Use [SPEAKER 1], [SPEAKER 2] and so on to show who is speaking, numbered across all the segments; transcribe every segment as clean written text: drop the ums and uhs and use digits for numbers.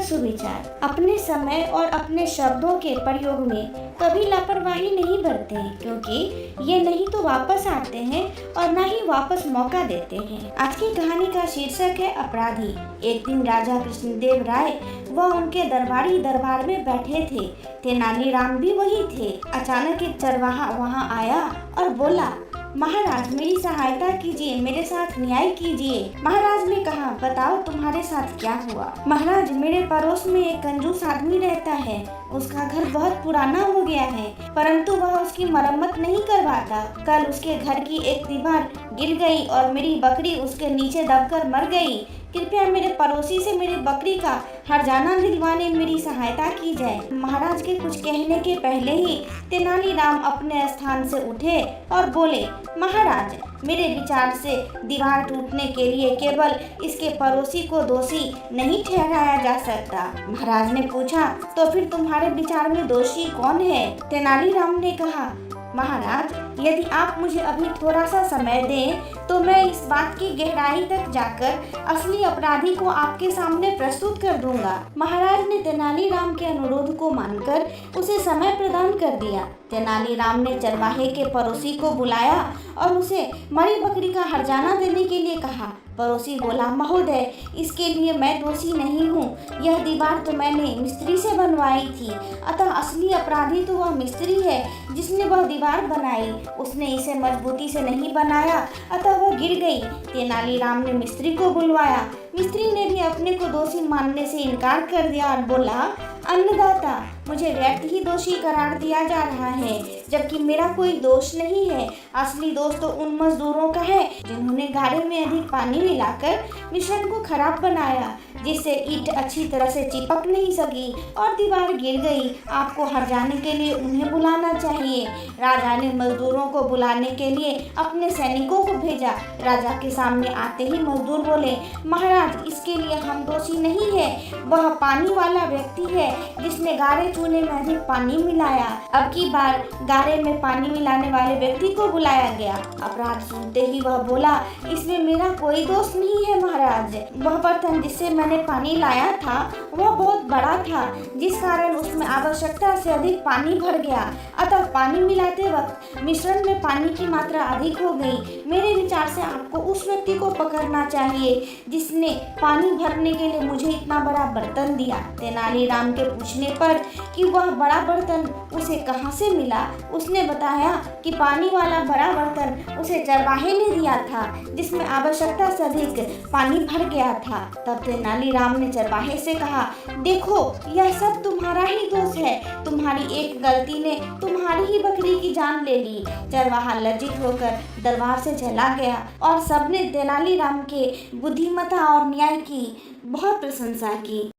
[SPEAKER 1] सुविचार। अपने समय और अपने शब्दों के प्रयोग में कभी लापरवाही नहीं बरतें, क्योंकि ये नहीं तो वापस आते हैं और न ही वापस मौका देते हैं। आज की कहानी का शीर्षक है अपराधी। एक दिन राजा कृष्णदेव राय व उनके दरबारी दरबार में बैठे थे। तेनालीराम भी वही थे। अचानक एक चरवाहा वहां आया और बोला, महाराज मेरी सहायता कीजिए, मेरे साथ न्याय कीजिए। महाराज ने कहा, बताओ तुम्हारे साथ क्या हुआ। महाराज, मेरे पड़ोस में एक कंजूस आदमी रहता है। उसका घर बहुत पुराना हो गया है, परंतु वह उसकी मरम्मत नहीं करवाता। कल उसके घर की एक दीवार गिर गई और मेरी बकरी उसके नीचे दबकर मर गई। कृपया मेरे पड़ोसी से मेरी बकरी का हर्जाना दिलवाने मेरी सहायता की जाए। महाराज के कुछ कहने के पहले ही तेनालीराम अपने स्थान से उठे और बोले, महाराज, मेरे विचार से दीवार टूटने के लिए केवल इसके पड़ोसी को दोषी नहीं ठहराया जा सकता। महाराज ने पूछा, तो फिर तुम्हारे विचार में दोषी कौन है? तेनालीराम ने कहा, महाराज, यदि आप मुझे अभी थोड़ा सा समय दें तो मैं इस बात की गहराई तक जाकर असली अपराधी को आपके सामने प्रस्तुत कर दूंगा। महाराज ने तेनालीराम के अनुरोध को मानकर उसे समय प्रदान कर दिया। तेनालीराम ने चरवाहे के पड़ोसी को बुलाया और उसे मरी बकरी का हर्जाना देने के लिए कहा। पड़ोसी बोला, महोदय, इसके लिए मैं दोषी नहीं हूँ। यह दीवार तो मैंने मिस्त्री से बनवाई थी, अतः असली अपराधी तो वह मिस्त्री है जिसने वह दीवार बनाई। उसने इसे मजबूती से नहीं बनाया, अतः वह गिर गई। तेनालीराम ने मिस्त्री को बुलवाया। मिस्त्री ने भी अपने को दोषी मानने से इनकार कर दिया और बोला, अन्नदाता, मुझे व्यर्थ ही दोषी करार दिया जा रहा है, जबकि मेरा कोई दोष नहीं है। असली दोष तो उन मजदूरों का है जिन्होंने गारे में अधिक पानी मिलाकर मिश्रण को खराब बनाया, जिससे ईंट अच्छी तरह से चिपक नहीं सकी और दीवार गिर गई। आपको हर्जाने के लिए उन्हें बुलाना चाहिए। राजा ने मजदूरों को बुलाने के लिए अपने सैनिकों को भेजा। राजा के सामने आते ही मजदूर बोले, महाराज, इसके लिए हम दोषी नहीं है। वह पानी वाला व्यक्ति है जिसने गारे चूने में अधिक पानी मिलाया। अब की बार गारे में पानी मिलाने वाले व्यक्ति को बुलाया गया। अपराध सुनते ही वह बोला, इसमें मेरा कोई दोष नहीं है महाराज। वह बर्तन जिससे मैंने पानी लाया था वह बहुत बड़ा था, जिस कारण उसमें आवश्यकता से अधिक पानी भर गया, अतः पानी मिलाते वक्त मिश्रण में पानी की मात्रा अधिक हो गई। मेरे विचार से आपको उस व्यक्ति को पकड़ना चाहिए जिसने पानी भरने के लिए मुझे इतना बड़ा बर्तन दिया। तेनालीराम के पूछने पर कि वह बड़ा बर्तन उसे कहां से मिला, उसने बताया कि पानी वाला बड़ा बर्तन उसे चरवाहे ने दिया था, जिसमें आवश्यकता से अधिक पानी भर गया था। तब तेनालीराम ने चरवाहे से कहा, देखो, यह सब तुम्हारा ही दोष है। तुम्हारी एक गलती ने तुम्हारी ही बकरी की जान ले ली। चरवाहा लज्जित होकर दरबार से चला गया और सबने तेनालीराम के बुद्धिमत्ता और न्याय की बहुत प्रशंसा की।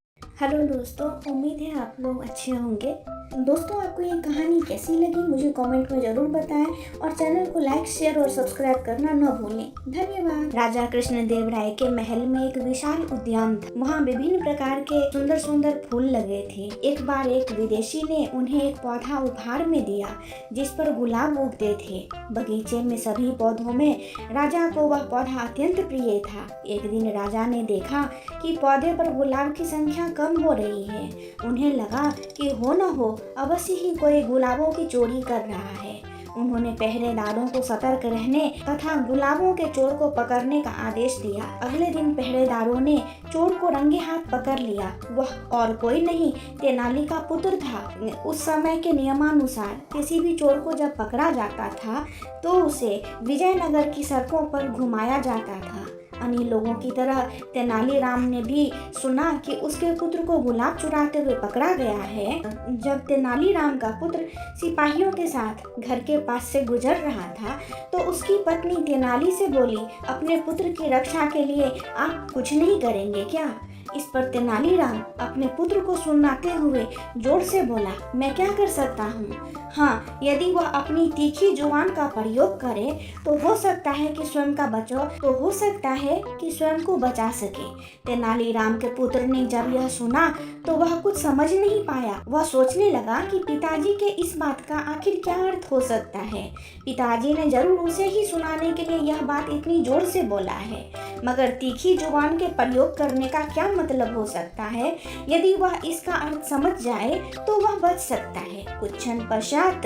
[SPEAKER 1] हेलो दोस्तों, उम्मीद है आप लोग अच्छे होंगे। दोस्तों, आपको ये कहानी कैसी लगी मुझे कमेंट में ज़रूर बताएं और चैनल को लाइक, शेयर और सब्सक्राइब करना न भूलें। धन्यवाद। राजा कृष्णदेव राय के महल में एक विशाल उद्यान था। वहाँ विभिन्न प्रकार के सुंदर सुंदर फूल लगे थे। एक बार एक विदेशी ने उन्हें एक पौधा उपहार में दिया जिस पर गुलाब उगते थे। बगीचे में सभी पौधों में राजा को वह पौधा अत्यंत प्रिय था। एक दिन राजा ने देखा कि पौधे पर गुलाब की संख्या कम हो रही है। उन्हें लगा कि हो न हो अवश्य ही कोई गुलाबों की चोरी कर रहा है। उन्होंने पहरेदारों को सतर्क रहने तथा गुलाबों के चोर को पकड़ने का आदेश दिया। अगले दिन पहरेदारों ने चोर को रंगे हाथ पकड़ लिया। वह और कोई नहीं, तेनाली का पुत्र था। उस समय के नियमानुसार किसी भी चोर को जब पकड़ा जाता था तो उसे विजयनगर की सड़कों पर घुमाया जाता था। अन्य लोगों की तरह तेनालीराम ने भी सुना कि उसके पुत्र को गुलाब चुराते हुए पकड़ा गया है। जब तेनालीराम का पुत्र सिपाहियों के साथ घर के पास से गुजर रहा था तो उसकी पत्नी तेनाली से बोली, अपने पुत्र की रक्षा के लिए आप कुछ नहीं करेंगे क्या? इस पर तेनालीराम अपने पुत्र को सुनाते हुए जोर से बोला, मैं क्या कर सकता हूँ? हाँ, यदि वह अपनी तीखी जुबान का प्रयोग करे तो हो सकता है कि स्वयं का बचाव तो हो सकता है कि स्वयं को बचा सके। तेनालीराम के पुत्र ने जब यह सुना तो वह कुछ समझ नहीं पाया। वह सोचने लगा कि पिताजी के इस बात का आखिर क्या अर्थ हो सकता है। पिताजी ने जरूर उसे ही सुनाने के लिए यह बात इतनी जोर से बोला है। मगर तीखी जुबान के प्रयोग करने का क्या मतलब हो सकता है? यदि वह इसका अर्थ समझ जाए तो वह बच सकता है। कुछ क्षण पश्चात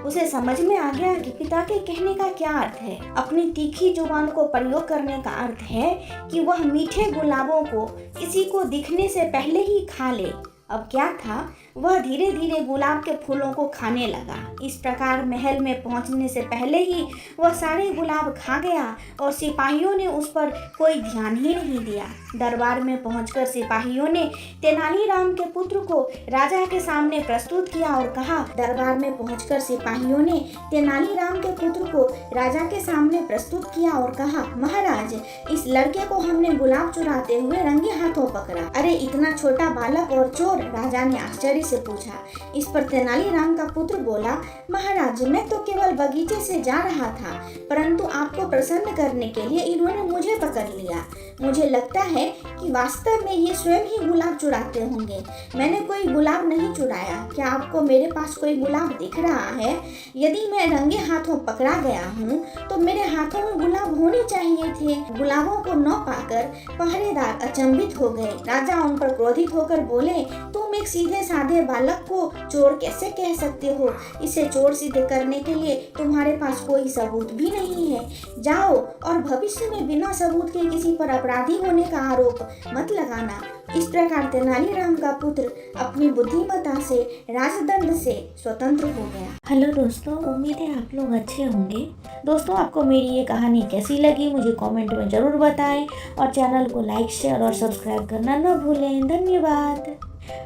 [SPEAKER 1] उसे समझ में आ गया कि पिता के कहने का क्या अर्थ है। अपनी तीखी जुबान को प्रयोग करने का अर्थ है कि वह मीठे गुलाबों को किसी को दिखने से पहले ही खा ले। अब क्या था, वह धीरे धीरे गुलाब के फूलों को खाने लगा। इस प्रकार महल में पहुंचने से पहले ही वह सारे गुलाब खा गया और सिपाहियों ने उस पर कोई ध्यान ही नहीं दिया। दरबार में पहुंचकर सिपाहियों ने तेनालीराम के पुत्र को राजा के सामने प्रस्तुत किया और कहा। दरबार में पहुंचकर सिपाहियों ने तेनालीराम के पुत्र को राजा के सामने प्रस्तुत किया और कहा, महाराज, इस लड़के को हमने गुलाब चुराते हुए रंगे हाथों पकड़ा। अरे इतना छोटा बालक और चोर, राजा ने आश्चर्य से पूछा। इस पर तेनालीराम का पुत्र बोला, महाराज, मैं तो केवल बगीचे से जा रहा था, परंतु आपको प्रसन्न करने के लिए इन्होंने मुझे पकड़ लिया। मुझे लगता है कि वास्तव में ये स्वयं ही गुलाब चुराते होंगे। मैंने कोई गुलाब नहीं चुराया। क्या आपको मेरे पास कोई गुलाब दिख रहा है? यदि मैं रंगे हाथों पकड़ा गया हूँ तो मेरे हाथों में गुलाब होने चाहिए थे। गुलाबों को न पाकर पहरेदार अचंभित हो गए। राजा उन पर क्रोधित होकर बोले, तुम एक सीधे साधे बालक को चोर कैसे कह सकते हो? इसे चोर सिद्ध करने के लिए तुम्हारे पास कोई सबूत भी नहीं है। जाओ और भविष्य में बिना सबूत के किसी पर अपराधी होने का आरोप मत लगाना। इस प्रकार तेनालीराम का पुत्र अपनी बुद्धिमत्ता से राजदंड से स्वतंत्र हो गया। हेलो दोस्तों, उम्मीद है आप लोग अच्छे होंगे। दोस्तों, आपको मेरी ये कहानी कैसी लगी मुझे कमेंट में ज़रूर बताएं और चैनल को लाइक, शेयर और सब्सक्राइब करना न भूलें। धन्यवाद।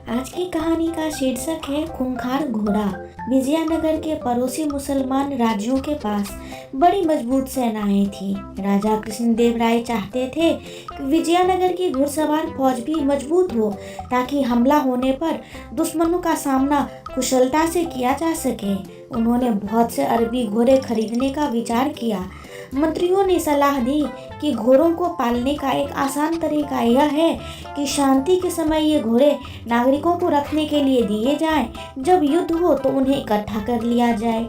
[SPEAKER 1] आज की कहानी का शीर्षक है खूंखार घोड़ा। विजयनगर के पड़ोसी मुसलमान राज्यों के पास बड़ी मजबूत सेनाएं थी। राजा कृष्णदेव राय चाहते थे कि विजयनगर की घुड़सवार फौज भी मजबूत हो ताकि हमला होने पर दुश्मनों का सामना कुशलता से किया जा सके। उन्होंने बहुत से अरबी घोड़े खरीदने का विचार किया। मंत्रियों ने सलाह दी कि घोड़ों को पालने का एक आसान तरीका यह है कि शांति के समय ये घोड़े नागरिकों को रखने के लिए दिए जाएं। जब युद्ध हो तो उन्हें इकट्ठा कर लिया जाए।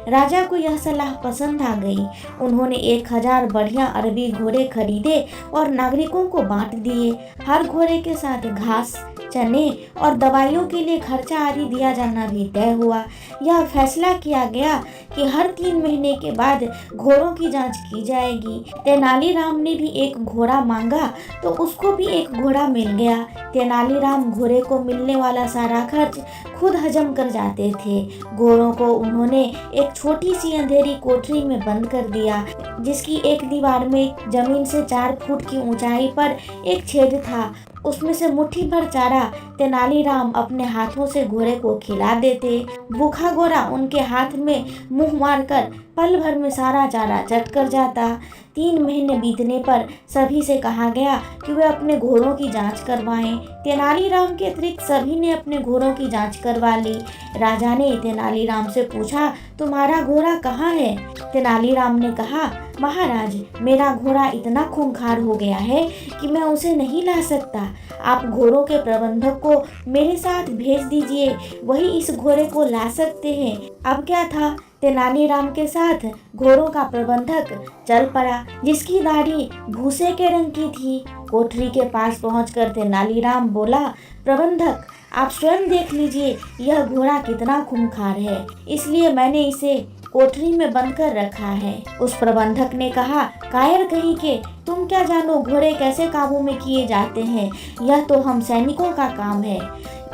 [SPEAKER 1] राजा को यह सलाह पसंद आ गई। उन्होंने 1000 बढ़िया अरबी घोड़े खरीदे और नागरिकों को बांट दिए। हर घोड़े के साथ घास, चने और दवाइयों के लिए खर्चा आदि दिया जाना भी तय हुआ। यह फैसला किया गया कि हर 3 महीने के बाद घोड़ों की जांच की जाएगी। तेनालीराम ने भी एक घोड़ा मांगा तो उसको भी एक घोड़ा मिल गया। तेनालीराम घोड़े को मिलने वाला सारा खर्च खुद हजम कर जाते थे। घोड़ों को उन्होंने एक छोटी सी अंधेरी कोठरी में बंद कर दिया, जिसकी एक दीवार में जमीन से 4 फुट की ऊंचाई पर एक छेद था। उसमें से मुट्ठी भर चारा तेनालीराम अपने हाथों से घोड़े को खिला देते। भूखा घोड़ा उनके हाथ में मुंह मारकर पल भर में सारा चारा चट कर जाता। 3 महीने बीतने पर सभी से कहा गया कि वे अपने घोड़ों की जांच करवाएं। तेनालीराम के अतिरिक्त सभी ने अपने घोड़ों की जांच करवा ली। राजा ने तेनालीराम से पूछा, तुम्हारा घोड़ा कहाँ है? तेनालीराम ने कहा, महाराज, मेरा घोड़ा इतना खूंखार हो गया है कि मैं उसे नहीं ला सकता। आप घोड़ों के प्रबंधक को मेरे साथ भेज दीजिए, वही इस घोड़े को ला सकते हैं। अब क्या था, तेनालीराम के साथ घोड़ों का प्रबंधक चल पड़ा, जिसकी दाढ़ी भूसे के रंग की थी। कोठरी के पास पहुंचकर तेनालीराम बोला, प्रबंधक, आप स्वयं देख लीजिए यह घोड़ा कितना खूंखार है, इसलिए मैंने इसे कोठरी में बंद कर रखा है। उस प्रबंधक ने कहा, कायर कहीं के, तुम क्या जानो घोड़े कैसे काबू में किए जाते हैं? यह तो हम सैनिकों का काम है।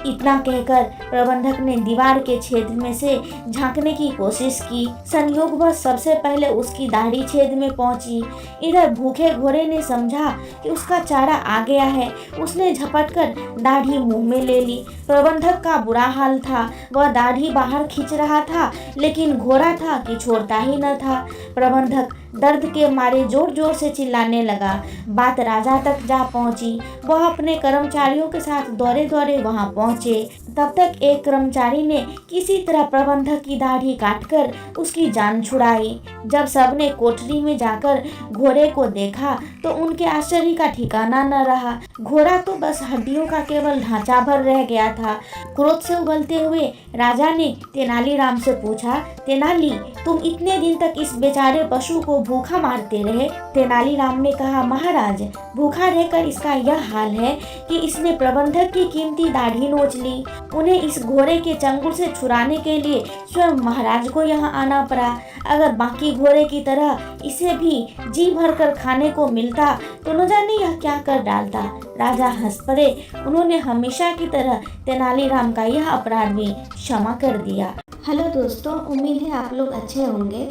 [SPEAKER 1] इतना कहकर प्रबंधक ने दीवार के छेद में से झांकने की कोशिश की। संयोगवश सबसे पहले उसकी दाढ़ी छेद में पहुंची। इधर भूखे घोड़े ने समझा कि उसका चारा आ गया है। उसने झपटकर दाढ़ी मुंह में ले ली। प्रबंधक का बुरा हाल था। वह दाढ़ी बाहर खींच रहा था, लेकिन घोड़ा था कि छोड़ता ही न था। प्रबंधक दर्द के मारे जोर जोर से चिल्लाने लगा। बात राजा तक जा पहुंची। वह अपने कर्मचारियों के साथ दौड़े दौड़े वहां पहुंचे। तब तक एक कर्मचारी ने किसी तरह प्रबंधक की दाढ़ी काटकर उसकी जान छुड़ाई। जब सबने कोठरी में जाकर घोड़े को देखा तो उनके आश्चर्य का ठिकाना न रहा। घोड़ा तो बस हड्डियों का केवल ढांचा भर रह गया था। क्रोध से उगलते हुए राजा ने तेनालीराम से पूछा, तेनाली, तुम इतने दिन तक इस बेचारे पशु को भूखा मारते रहे। तेनालीराम ने कहा, महाराज, भूखा रहकर इसका यह हाल है कि इसने प्रबंधक की कीमती दाढ़ी नोच ली। उन्हें इस घोड़े के चंगुल से छुड़ाने के लिए स्वयं महाराज को यहाँ आना पड़ा। अगर बाकी घोड़े की तरह इसे भी जी भरकर खाने को मिलता तो न जाने यह क्या कर डालता। राजा हंस पड़े। उन्होंने हमेशा की तरह तेनालीराम का यह अपराध भी क्षमा कर दिया। हेलो दोस्तों, उम्मीद है आप लोग अच्छे होंगे।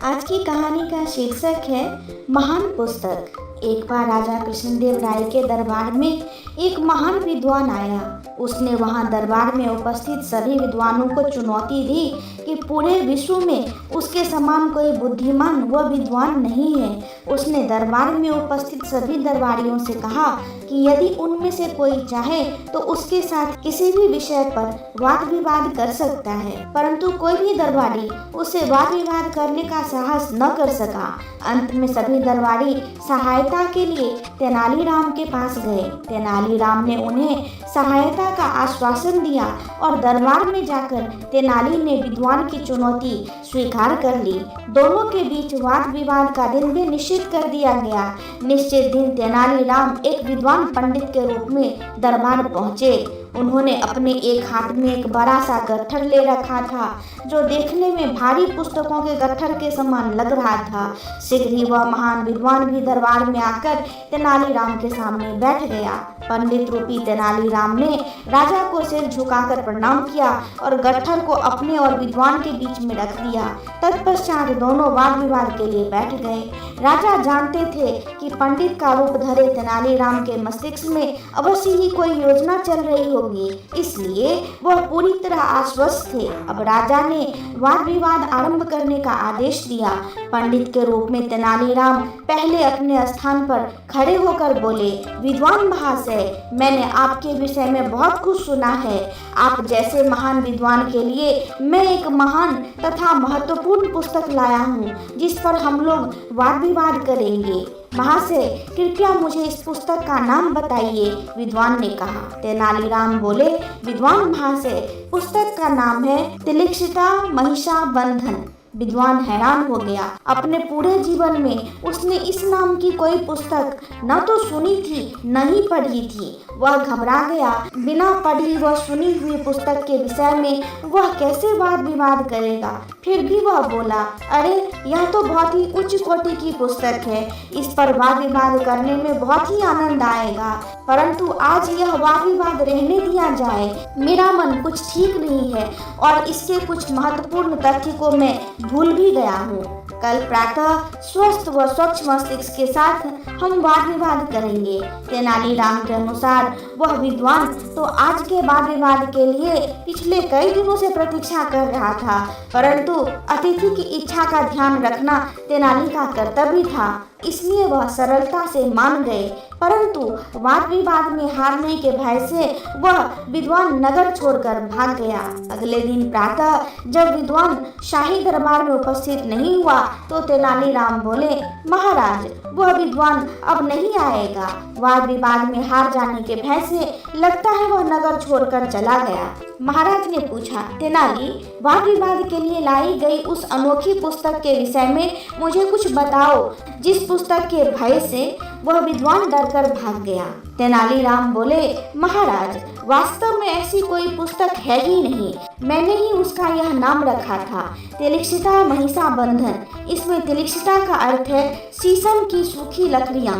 [SPEAKER 1] आज की कहानी का शीर्षक है महान पुस्तक। एक बार राजा कृष्णदेव राय के दरबार में एक महान विद्वान आया। उसने वहां दरबार में उपस्थित सभी विद्वानों को चुनौती दी कि पूरे विश्व में उसके समान कोई बुद्धिमान व विद्वान नहीं है। उसने दरबार में उपस्थित सभी दरबारियों से कहा कि यदि उनमें से कोई चाहे तो उसके साथ किसी भी विषय पर वाद विवाद कर सकता है, परंतु कोई भी दरबारी उससे वाद विवाद करने का साहस न कर सका। अंत में सभी दरबारी सहायता के लिए तेनालीराम के पास गए। तेनालीराम ने उन्हें सहायता का आश्वासन दिया और दरबार में जाकर तेनाली ने विद्वान की चुनौती स्वीकार कर ली। दोनों के बीच वाद विवाद का दिन भी निश्चित कर दिया गया। निश्चित दिन तेनालीराम एक विद्वान पंडित के रूप में दरबार पहुँचे। उन्होंने अपने एक हाथ में एक बड़ा सा गट्ठर ले रखा था, जो देखने में भारी पुस्तकों के गट्ठर के समान लग रहा था। शीघ्र ही वह महान विद्वान भी दरबार में आकर तेनालीराम के सामने बैठ गया। पंडित रूपी तेनालीराम ने राजा को सिर झुकाकर प्रणाम किया और गट्ठर को अपने और विद्वान के बीच में रख दिया। तत्पश्चात दोनों वाद विवाद के लिए बैठ गए। राजा जानते थे कि पंडित का रूप धरे तेनालीराम के मस्तिष्क में अवश्य ही कोई योजना चल रही होगी, इसलिए वह पूरी तरह आश्वस्त थे। अब राजा ने वाद विवाद आरंभ करने का आदेश दिया। पंडित के रूप में तेनालीराम पहले अपने स्थान पर खड़े होकर बोले, विद्वान महाशय, मैंने आपके विषय में बहुत कुछ सुना है। आप जैसे महान विद्वान के लिए मैं एक महान तथा महत्वपूर्ण पुस्तक लाया हूँ, जिस पर हम लोग वाद विवाद करेंगे। महाशय, कृपया मुझे इस पुस्तक का नाम बताइए, विद्वान ने कहा। तेनालीराम बोले, विद्वान महाशय, पुस्तक का नाम है तिलिक्षिता महिषाबंधन। विद्वान हैरान हो गया। अपने पूरे जीवन में उसने इस नाम की कोई पुस्तक न तो सुनी थी न ही पढ़ी थी। वह घबरा गया। बिना पढ़ी व सुनी हुई पुस्तक के विषय में वह कैसे वाद विवाद करेगा। फिर भी वह बोला, अरे यह तो बहुत ही उच्च कोटि की पुस्तक है, इस पर वाद विवाद करने में बहुत ही आनंद आएगा, परंतु आज यह वाद विवाद रहने दिया जाए। मेरा मन कुछ ठीक नहीं है और इसके कुछ महत्वपूर्ण तथ्य को मैं भूल भी गया हूँ। कल प्रातः स्वस्थ व स्वच्छ मस्तिष्क के साथ हम वाद विवाद करेंगे। तेनालीराम के अनुसार वह विद्वान तो आज के वाद विवाद के लिए पिछले कई दिनों से प्रतीक्षा कर रहा था, परंतु अतिथि की इच्छा का ध्यान रखना तेनाली का कर्तव्य था, इसलिए वह सरलता से मान गए। परंतु वाद विवाद में हारने के भय से वह विद्वान नगर छोड़कर भाग गया। अगले दिन प्रातः जब विद्वान शाही दरबार में उपस्थित नहीं हुआ तो तेनालीराम बोले, महाराज, वह विद्वान अब नहीं आएगा। वाद विवाद में हार जाने के भय से लगता है वह नगर छोड़कर चला गया। महाराज ने पूछा, तेनाली, वाद विवाद के लिए लाई गई उस अनोखी पुस्तक के विषय में मुझे कुछ बताओ, जिस पुस्तक के भय से वह विद्वान डरकर भाग गया। तेनालीराम बोले, महाराज, वास्तव में ऐसी कोई पुस्तक है ही नहीं, मैंने ही उसका यह नाम रखा था, तिलिक्षिता महिषाबंधन। इसमें तिलिक्षिता का अर्थ है शीशम की सूखी लकड़ियाँ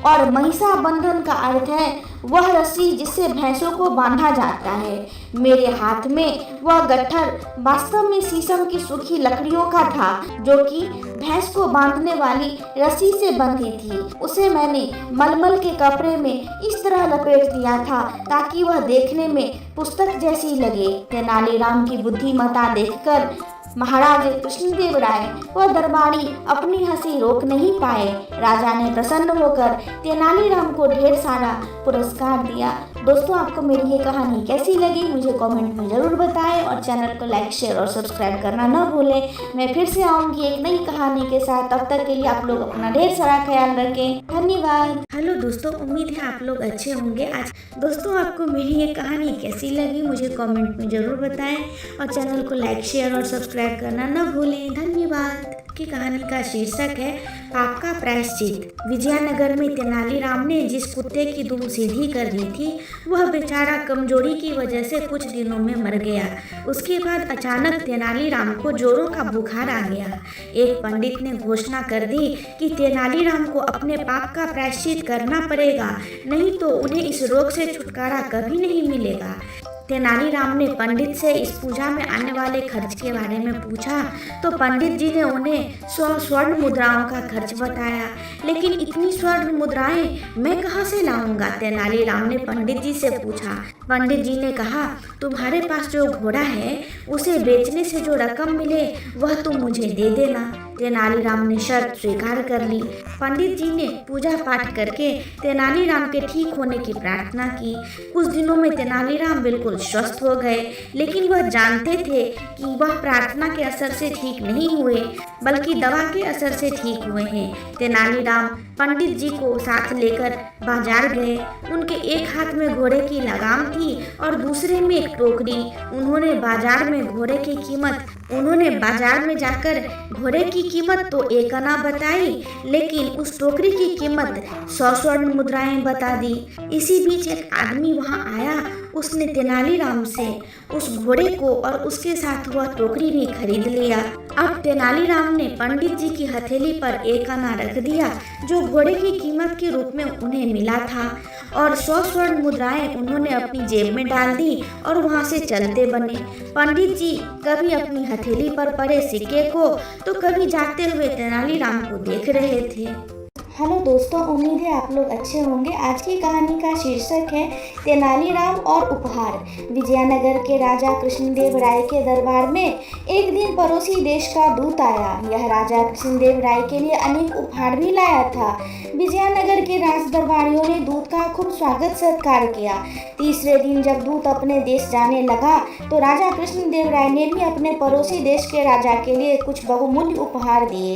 [SPEAKER 1] और महिषाबंधन का अर्थ है वह रस्सी जिससे भैंसों को बांधा जाता है। मेरे हाथ में वह गट्ठर वास्तव में शीशम की सूखी लकड़ियों का था, जो कि भैंस को बांधने वाली रस्सी से बंधी थी। उसे मैंने मलमल के कपड़े में इस तरह लपेट दिया था ताकि वह देखने में पुस्तक जैसी लगे। तेनालीराम की बुद्धिमत्ता देखकर महाराज कृष्णदेव राय व दरबारी अपनी हंसी रोक नहीं पाए। राजा ने प्रसन्न होकर तेनालीराम को ढेर सारा पुरस्कार दिया। दोस्तों, आपको मेरी ये कहानी कैसी लगी मुझे कमेंट में ज़रूर बताएं और चैनल को लाइक, शेयर और सब्सक्राइब करना न भूलें। मैं फिर से आऊँगी एक नई कहानी के साथ। तब तक के लिए आप लोग अपना ढेर सारा ख्याल रखें। धन्यवाद। हेलो दोस्तों, उम्मीद है आप लोग अच्छे होंगे। आज दोस्तों, आपको मेरी ये कहानी कैसी लगी मुझे कमेंट में ज़रूर बताएं और चैनल को लाइक, शेयर और सब्सक्राइब करना न भूलें। धन्यवाद। की कहानी का शीर्षक है पाप का प्रायश्चित। विजयनगर में तेनालीराम ने जिस कुत्ते की दुम सीधी कर दी थी वह बेचारा कमजोरी की वजह से कुछ दिनों में मर गया। उसके बाद अचानक तेनालीराम को जोरों का बुखार आ गया। एक पंडित ने घोषणा कर दी कि तेनालीराम को अपने पाप का प्रायश्चित करना पड़ेगा, नहीं तो उन्हें इस रोग से छुटकारा कभी नहीं मिलेगा। तेनालीराम ने पंडित से इस पूजा में आने वाले खर्च के बारे में पूछा तो पंडित जी ने उन्हें 100 स्वर्ण मुद्राओं का खर्च बताया। लेकिन इतनी स्वर्ण मुद्राएं मैं कहाँ से लाऊंगा? तेनालीराम ने पंडित जी से पूछा। पंडित जी ने कहा, तुम्हारे पास जो घोड़ा है उसे बेचने से जो रकम मिले वह तुम मुझे दे देना। तेनालीराम ने शर्त स्वीकार कर ली। पंडित जी ने पूजा पाठ करके तेनालीराम के ठीक होने की प्रार्थना की। कुछ दिनों में तेनालीराम बिल्कुल स्वस्थ हो गए, लेकिन वह जानते थे कि वह प्रार्थना के असर से ठीक नहीं हुए बल्कि दवा के असर से ठीक हुए हैं। तेनालीराम पंडित जी को साथ लेकर बाजार गए। उनके एक हाथ में घोड़े की लगाम थी और दूसरे में एक टोकरी। उन्होंने बाजार में जाकर घोड़े की कीमत तो 1 आना बताई, लेकिन उस टोकरी की कीमत 100 स्वर्ण मुद्राएं बता दी। इसी बीच एक आदमी वहां आया। उसने तेनालीराम से उस घोड़े को और उसके साथ वह टोकरी भी खरीद लिया। अब तेनालीराम ने पंडित जी की हथेली पर 1 आना रख दिया जो घोड़े की कीमत के रूप में उन्हें मिला था, और 100 स्वर्ण मुद्राएं उन्होंने अपनी जेब में डाल दी और वहां से चलते बने। पंडित जी कभी अपनी हथेली पर पड़े सिक्के को तो कभी जाते हुए तेनालीराम को देख रहे थे।
[SPEAKER 2] हेलो दोस्तों, उम्मीद है आप लोग अच्छे होंगे। आज की कहानी का शीर्षक है तेनालीराम और उपहार। विजयनगर के राजा कृष्णदेव राय के दरबार में एक दिन पड़ोसी देश का दूत आया। यह राजा कृष्णदेव राय के लिए अनेक उपहार भी लाया था। विजयनगर के राज दरबारियों ने दूत का खूब स्वागत सत्कार किया। तीसरे दिन जब दूत अपने देश जाने लगा तो राजा कृष्णदेव राय ने भी अपने पड़ोसी देश के राजा के लिए कुछ बहुमूल्य उपहार दिए।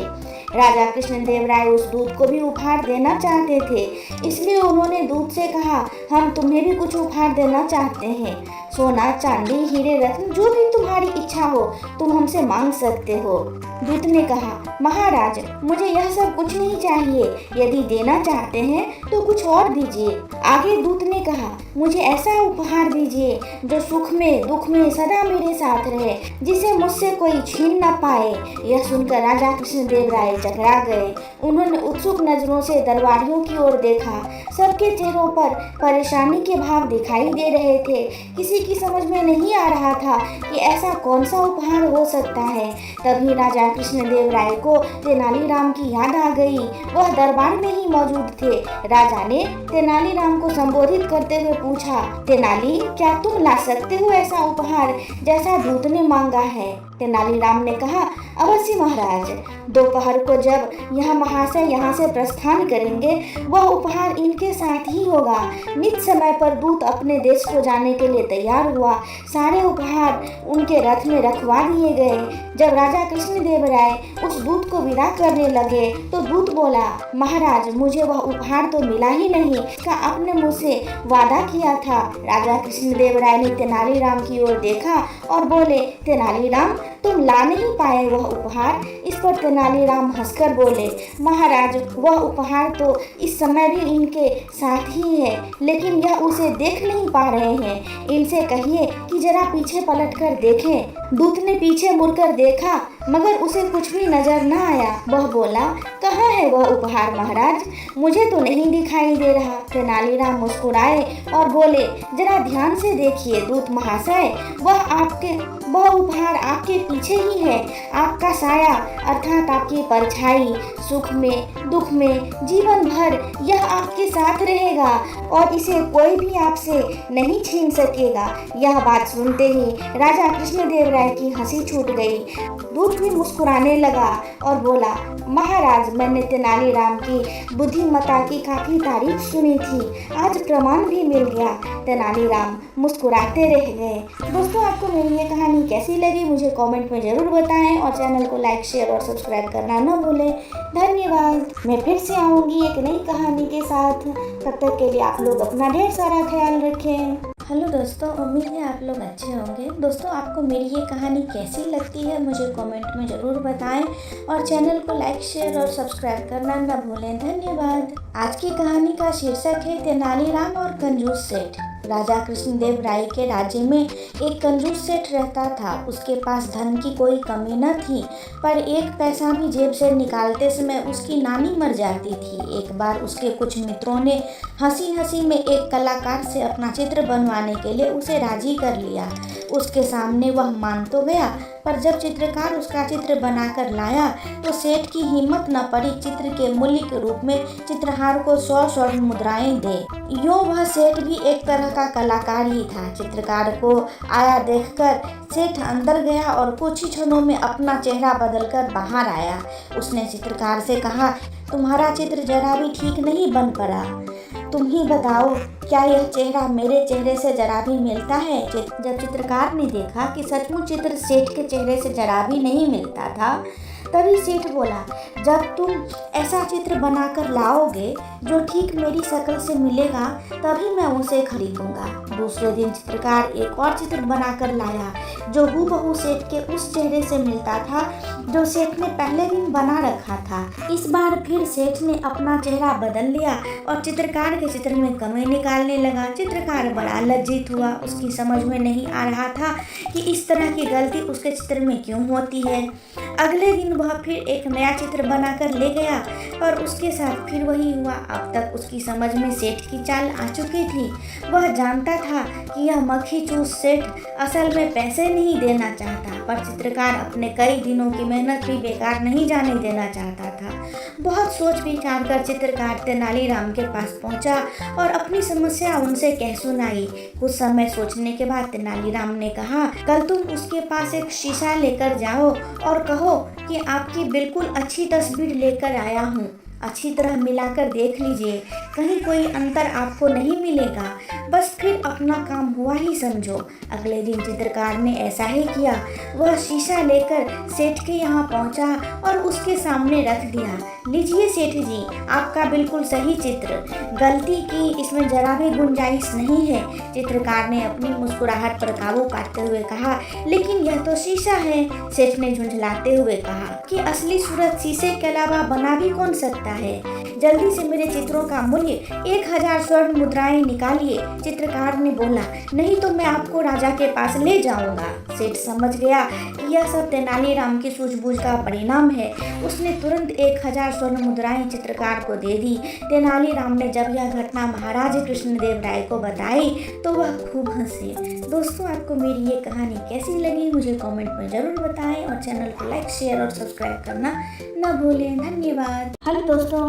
[SPEAKER 2] राजा कृष्णदेव राय उस दूत को भी उपहार देना चाहते थे, इसलिए उन्होंने दूत से कहा, हम तुम्हें भी कुछ उपहार देना चाहते हैं। सोना, चांदी, हीरे रत्न, जो भी तुम्हारी इच्छा हो तुम हमसे मांग सकते हो। दूत ने कहा, महाराज मुझे यह सब कुछ नहीं चाहिए, यदि देना चाहते हैं तो कुछ और दीजिए। आगे दूत ने कहा, मुझे ऐसा उपहार दीजिए जो सुख में दुख में सदा मेरे साथ रहे, जिसे मुझसे कोई छीन न पाए। यह सुनकर राजा कृष्णदेव राय चकरा गए। उन्होंने उत्सुक नजरों से दरबारियों की ओर देखा। सबके चेहरों पर परेशानी के भाव दिखाई दे रहे थे। किसी की समझ में नहीं आ रहा था कि ऐसा कौन सा उपहार हो सकता है। तभी राजा कृष्णदेव राय को तेनालीराम की याद आ गई। वह दरबार में ही मौजूद थे। राजा ने तेनालीराम को संबोधित करते हुए पूछा, तेनाली, क्या तुम ला सकते हो ऐसा उपहार जैसा दूत ने मांगा है? तेनालीराम ने कहा, अवश्य महाराज। दोपहर को जब यह महाशय यहाँ से प्रस्थान करेंगे वह उपहार इनके साथ ही होगा। नित समय पर दूत अपने देश को जाने के लिए तैयार हुआ। सारे उपहार उनके रथ में रखवा दिए गए। जब राजा कृष्णदेव राय उस दूत को विदा करने लगे तो दूत बोला, महाराज मुझे वह उपहार तो मिला ही नहीं, इसका आपने मुझसे वादा किया था। राजा कृष्णदेव राय ने तेनालीराम की ओर देखा और बोले, तेनालीराम तुम ला नहीं पाए वह उपहार। इस पर तेनालीराम हंसकर बोले, महाराज वह उपहार तो इस समय भी इनके साथ ही है, लेकिन यह उसे देख नहीं पा रहे हैं। इनसे कहिए कि जरा पीछे पलट कर देखें। दूत ने पीछे मुड़कर देखा मगर उसे कुछ भी नजर न आया। वह बोला, कहाँ है वह उपहार महाराज? मुझे तो नहीं दिखाई दे रहा। तेनालीराम मुस्कुराए और बोले, जरा ध्यान से देखिए दूत महाशय, वह उपहार आपके पीछे ही है। आपका साया अर्थात आपकी परछाई सुख में दुख में जीवन भर यह आपके साथ रहेगा और इसे कोई भी आपसे नहीं छीन सकेगा। यह बात सुनते ही राजा कृष्णदेव राय की हंसी छूट गई। दूत भी मुस्कुराने लगा और बोला, महाराज मैंने तेनालीराम की बुद्धिमत्ता की काफी तारीफ सुनी थी, आज प्रमाण भी मिल गया। तेनालीराम मुस्कुराते रह गए। दोस्तों, आपको मेरी ये कहानी कैसी लगी मुझे कमेंट में जरूर बताएं और चैनल को लाइक शेयर और सब्सक्राइब करना न भूलें। धन्यवाद। मैं फिर से आऊँगी एक नई कहानी के साथ। तब तक के लिए आप लोग अपना ढेर सारा ख्याल रखें। हेलो दोस्तों, उम्मीद है आप लोग अच्छे होंगे। दोस्तों, आपको मेरी ये कहानी कैसी लगती है मुझे कमेंट में ज़रूर बताएं और चैनल को लाइक, शेयर और सब्सक्राइब करना न भूलें। धन्यवाद। आज की कहानी का शीर्षक है तेनालीराम और कंजूस सेठ। राजा कृष्णदेव राय के राज्य में एक कंजूस सेठ रहता था। उसके पास धन की कोई कमी न थी, पर एक पैसा भी जेब से निकालते समय उसकी नानी मर जाती थी। एक बार उसके कुछ मित्रों ने हंसी हंसी में एक कलाकार से अपना चित्र बनवाने के लिए उसे राजी कर लिया। उसके सामने वह मान तो गया, पर जब चित्रकार उसका चित्र बनाकर लाया तो सेठ की हिम्मत न पड़ी चित्र के मूल्य के रूप में चित्रहार को 100 स्वर्ण मुद्राएं दे। यूँ वह सेठ भी एक तरह का कलाकार ही था। चित्रकार को आया देखकर सेठ अंदर गया और कुछ ही क्षणों में अपना चेहरा बदलकर बाहर आया। उसने चित्रकार से कहा, तुम्हारा चित्र जरा भी ठीक नहीं बन पड़ा। तुम ही बताओ, क्या यह चेहरा मेरे चेहरे से जरा भी मिलता है? जब चित्रकार ने देखा कि सचमुच चित्र सेठ के चेहरे से जरा भी नहीं मिलता था, तभी सेठ बोला, जब तुम ऐसा चित्र बनाकर लाओगे जो ठीक मेरी शक्ल से मिलेगा, तभी मैं उसे खरीदूंगा। दूसरे दिन चित्रकार एक और चित्र बनाकर लाया जो हूबहू सेठ के उस चेहरे से मिलता था जो सेठ ने पहले दिन बना रखा था। इस बार फिर सेठ ने अपना चेहरा बदल लिया और चित्रकार के चित्र में कमी निकालने लगा। चित्रकार बड़ा लज्जित हुआ। उसकी समझ में नहीं आ रहा था कि इस तरह की गलती उसके चित्र में क्यों होती है। अगले दिन वह फिर एक नया चित्र बनाकर ले गया, पर उसके साथ फिर वही हुआ। अब तक उसकी समझ में सेठ की चाल आ चुकी थी। वह जानता था कि यह मक्खी चूस सेठ असल में पैसे नहीं देना चाहता, पर चित्रकार अपने कई दिनों की मेहनत भी बेकार नहीं जाने देना चाहता था। बहुत सोच विचार कर चित्रकार तेनालीराम के पास पहुंचा और अपनी समस्या उनसे कह सुनाई। कुछ समय सोचने के बाद तेनालीराम ने कहा, कल तुम उसके पास एक शीशा लेकर जाओ और कहो कि आपकी बिल्कुल अच्छी तस्वीर लेकर आया हूँ। अच्छी तरह मिलाकर देख लीजिए, कहीं कोई अंतर आपको नहीं मिलेगा। बस फिर अपना काम हुआ ही समझो। अगले दिन चित्रकार ने ऐसा ही किया। वह शीशा लेकर सेठ के यहाँ पहुँचा और उसके सामने रख दिया। लीजिए सेठ जी, आपका बिल्कुल सही चित्र। गलती की इसमें जरा भी गुंजाइश नहीं है। चित्रकार ने अपनी मुस्कुराहट पर काबू पाते हुए कहा, लेकिन यह तो शीशा है। सेठ ने झुंझलाते हुए कहा कि असली सूरत शीशे के अलावा बना भी कौन सकता है। जल्दी से मेरे चित्रों का मूल्य 1000 स्वर्ण मुद्राएं निकालिए। चित्रकार ने बोला, नहीं तो मैं आपको राजा के पास ले जाऊंगा। सेठ समझ गया कि यह सब तेनालीराम की सूझबूझ का परिणाम है। उसने तुरंत 1000 स्वर्ण मुद्राएं चित्रकार को दे दी। तेनालीराम ने जब यह घटना महाराज कृष्णदेव राय को बताई तो वह खूब हंसे। दोस्तों, आपको मेरी ये कहानी कैसी लगी मुझे कमेंट में जरूर बताएं और चैनल को लाइक, शेयर और सब्सक्राइब करना न भूलें। धन्यवाद।
[SPEAKER 1] हेलो दोस्तों,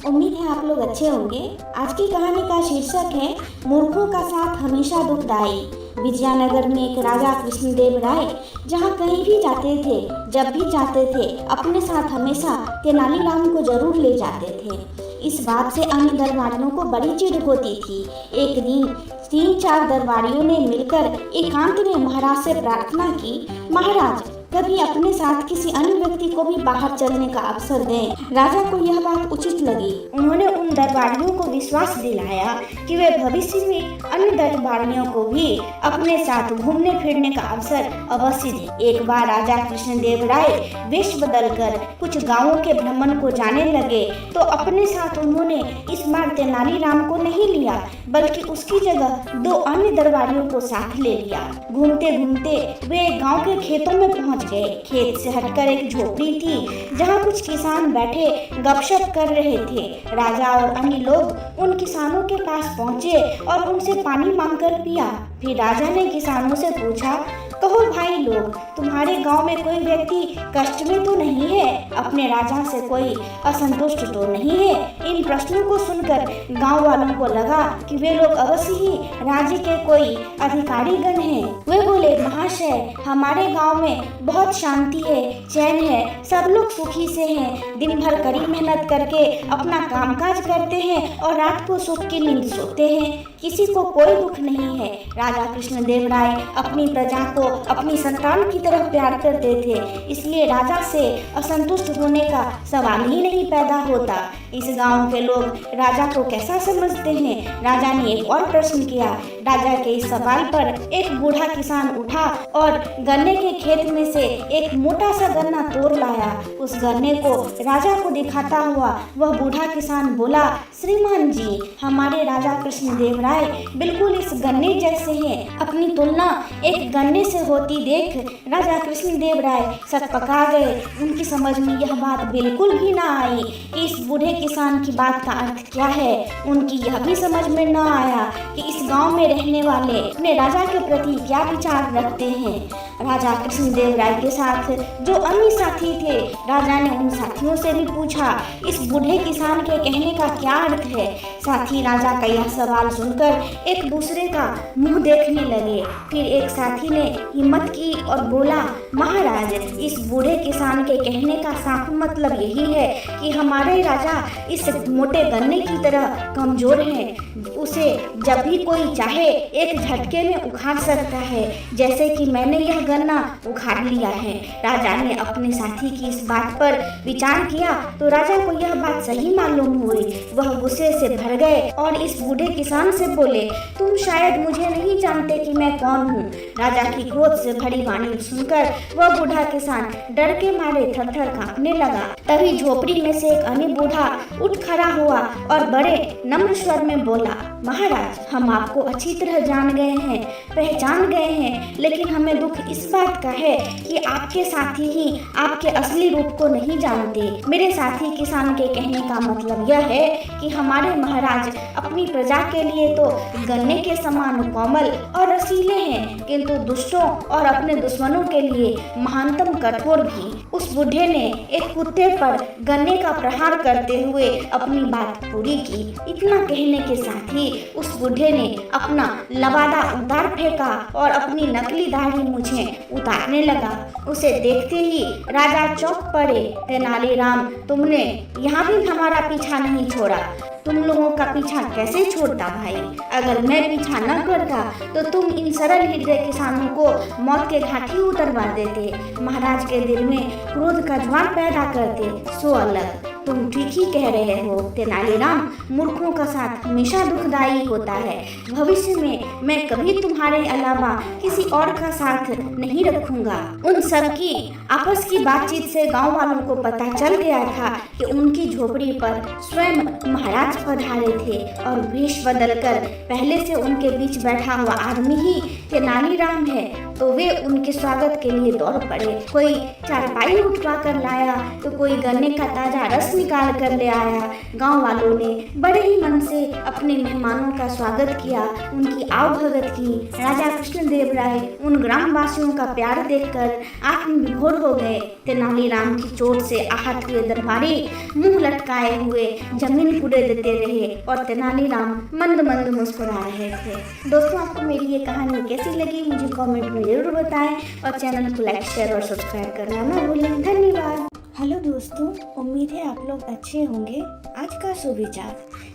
[SPEAKER 1] उम्मीद है आप लोग अच्छे होंगे। आज की कहानी का शीर्षक है मूर्खों का साथ हमेशा दुखदाई। विजयनगर में एक राजा कृष्णदेव राय जहाँ कहीं भी जाते थे, जब भी जाते थे, अपने साथ हमेशा तेनालीराम को जरूर ले जाते थे। इस बात से अन्य दरबारियों को बड़ी चिढ़ होती थी। एक दिन 3-4 दरबारियों ने मिलकर एकांत में महाराज से प्रार्थना की, महाराज कभी अपने साथ किसी अन्य व्यक्ति को भी बाहर चलने का अवसर दें। राजा को यह बात उचित लगी। उन्होंने उन दरबारियों को विश्वास दिलाया कि वे भविष्य में अन्य दरबारियों को भी अपने साथ घूमने फिरने का अवसर अवश्य दें। एक बार राजा कृष्णदेव राय वेश बदलकर कुछ गांवों के भ्रमण को जाने लगे तो अपने साथ उन्होंने इस बार तेनालीराम को नहीं लिया, बल्कि उसकी जगह 2 अन्य दरबारियों को साथ ले लिया। घूमते घूमते वे गाँव के खेतों में पहुँच गए। खेत से हटकर एक झोपड़ी थी जहाँ कुछ किसान बैठे गपशप कर रहे थे। राजा और अन्य लोग उन किसानों के पास पहुँचे और उनसे पानी मांगकर पिया। फिर राजा ने किसानों से पूछा, कहो भाई लोग, तुम्हारे गांव में कोई व्यक्ति कष्ट में तो नहीं है? अपने राजा से कोई असंतुष्ट तो नहीं है? इन प्रश्नों को सुनकर गांव वालों को लगा कि वे लोग अवश्य ही राज्य के कोई अधिकारी गण हैं। वे बोले, महाशय, हमारे गांव में बहुत शांति है, चैन है, सब लोग सुखी से हैं। दिन भर कड़ी मेहनत करके अपना कामकाज करते हैं और रात को सुख की नींद सोते हैं। किसी को कोई दुख नहीं है। राजा कृष्णदेव राय अपनी प्रजा को अपनी संतान की तरह प्यार करते थे, इसलिए राजा से असंतुष्ट होने का सवाल ही नहीं पैदा होता। इस गांव के लोग राजा को कैसा समझते हैं? राजा ने एक और प्रश्न किया। राजा के इस सवाल पर एक बूढ़ा किसान उठा और गन्ने के खेत में से एक मोटा सा गन्ना तोड़ लाया। उस गन्ने को राजा को दिखाता हुआ वह बूढ़ा किसान बोला, श्रीमान जी, हमारे राजा कृष्णदेव राय बिल्कुल इस गन्ने जैसे हैं। अपनी तुलना एक गन्ने से होती देख राजा कृष्णदेव राय सकपका गए। उनकी समझ में यह बात बिल्कुल भी ना आई कि इस बूढ़े किसान की बात का अर्थ क्या है। उनकी यह भी समझ में न आया कि इस गांव में रहने वाले अपने राजा के प्रति क्या विचार रखते हैं। राजा कृष्णदेव राय के साथ जो अन्य साथी थे, राजा ने उन साथियों से भी पूछा, इस बूढ़े किसान के कहने का क्या अर्थ है। साथी राजा का यह सवाल सुनकर एक दूसरे का मुंह देखने लगे। फिर एक साथी ने हिम्मत की और बोला, महाराज, इस बूढ़े किसान के कहने का साफ मतलब यही है कि हमारे राजा इस मोटे गन्ने की तरह कमजोर हैं। उसे जब भी कोई चाहे एक झटके में उखाड़ सकता है, जैसे कि मैंने यह गन्ना उखाड़ लिया है। राजा ने अपने साथी की इस बात पर विचार किया तो राजा को यह बात सही मालूम हुई। वह गुस्से से भर गए और इस बूढ़े किसान से बोले, तुम शायद मुझे नहीं जानते कि मैं कौन हूँ। राजा की क्रोध से भरी वाणी सुनकर वह बूढ़ा किसान डर के मारे थर-थर कांपने लगा। तभी झोपड़ी में से एक अन्य बूढ़ा उठ खड़ा हुआ और बड़े नम्र स्वर में बोला, महाराज, हम आपको अच्छी तरह जान गए हैं, पहचान गए हैं, लेकिन हमें दुख इस बात का है कि आपके साथी ही आपके असली रूप को नहीं जानते। मेरे साथी किसान के कहने का मतलब यह है कि हमारे महाराज अपनी प्रजा के लिए तो गन्ने के समान कोमल और रसीले हैं, किंतु दुष्टों और अपने दुश्मनों के लिए महानतम कठोर भी। उस बूढ़े ने एक कुत्ते पर गन्ने का प्रहार करते हुए अपनी बात पूरी की। इतना कहने के साथ ही उस बूढ़े ने अपना लबादा उतार फेंका और अपनी नकली दाढ़ी मूंछें उतारने लगा। उसे देखते ही राजा चौंक पड़े। तेनालीराम, तुमने यहाँ भी हमारा पीछा नहीं छोड़ा। तुम लोगों का पीछा कैसे छोड़ता भाई? अगर मैं पीछा न करता तो तुम इन सरल हृदय किसानों को मौत के घाट ही उतरवा देते, महाराज के दिल में क्रोध का ज्वार पैदा करते। सो अलग, तुम ठीक ही कह रहे हो तेनालीराम, मूर्खों का साथ हमेशा दुखदायी होता है। भविष्य में मैं कभी तुम्हारे अलावा किसी और का साथ नहीं रखूंगा। उन सब की आपस की बातचीत से गांव वालों को पता चल गया था कि उनकी झोपड़ी पर स्वयं महाराज पधारे थे और वेश बदलकर पहले से उनके बीच बैठा हुआ आदमी ही तेनालीराम है। तो वे उनके स्वागत के लिए दौड़ पड़े। कोई चारपाई उठवा कर लाया तो कोई गन्ने का ताजा रस निकाल कर ले आया। गांव वालों ने बड़े ही मन से अपने मेहमानों का स्वागत किया, उनकी आवभगत की। राजा कृष्णदेव राय उन ग्रामवासियों का प्यार देखकर आत्म विभोर हो गए। तेनालीराम की चोट से आहत हुए दरबारी मुंह लटकाए हुए जमीन कुरेदते रहे और तेनालीराम मंद मंद मुस्कुरा रहे थे। दोस्तों, आपको मेरी ये कहानी कैसी लगी मुझे कमेंट में जरूर बताएं और चैनल को लाइक, शेयर और सब्सक्राइब करना न भूलें। धन्यवाद। हेलो दोस्तों, उम्मीद है आप लोग अच्छे होंगे। आज का सुविचार,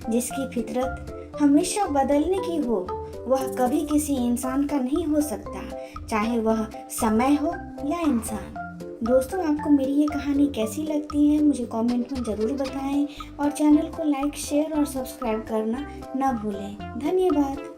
[SPEAKER 1] जिसकी फितरत हमेशा बदलने की हो, वह कभी किसी इंसान का नहीं हो सकता, चाहे वह समय हो या इंसान। दोस्तों, आपको मेरी ये कहानी कैसी लगती है मुझे कमेंट में ज़रूर बताएं और चैनल को लाइक, शेयर और सब्सक्राइब करना न भूलें। धन्यवाद।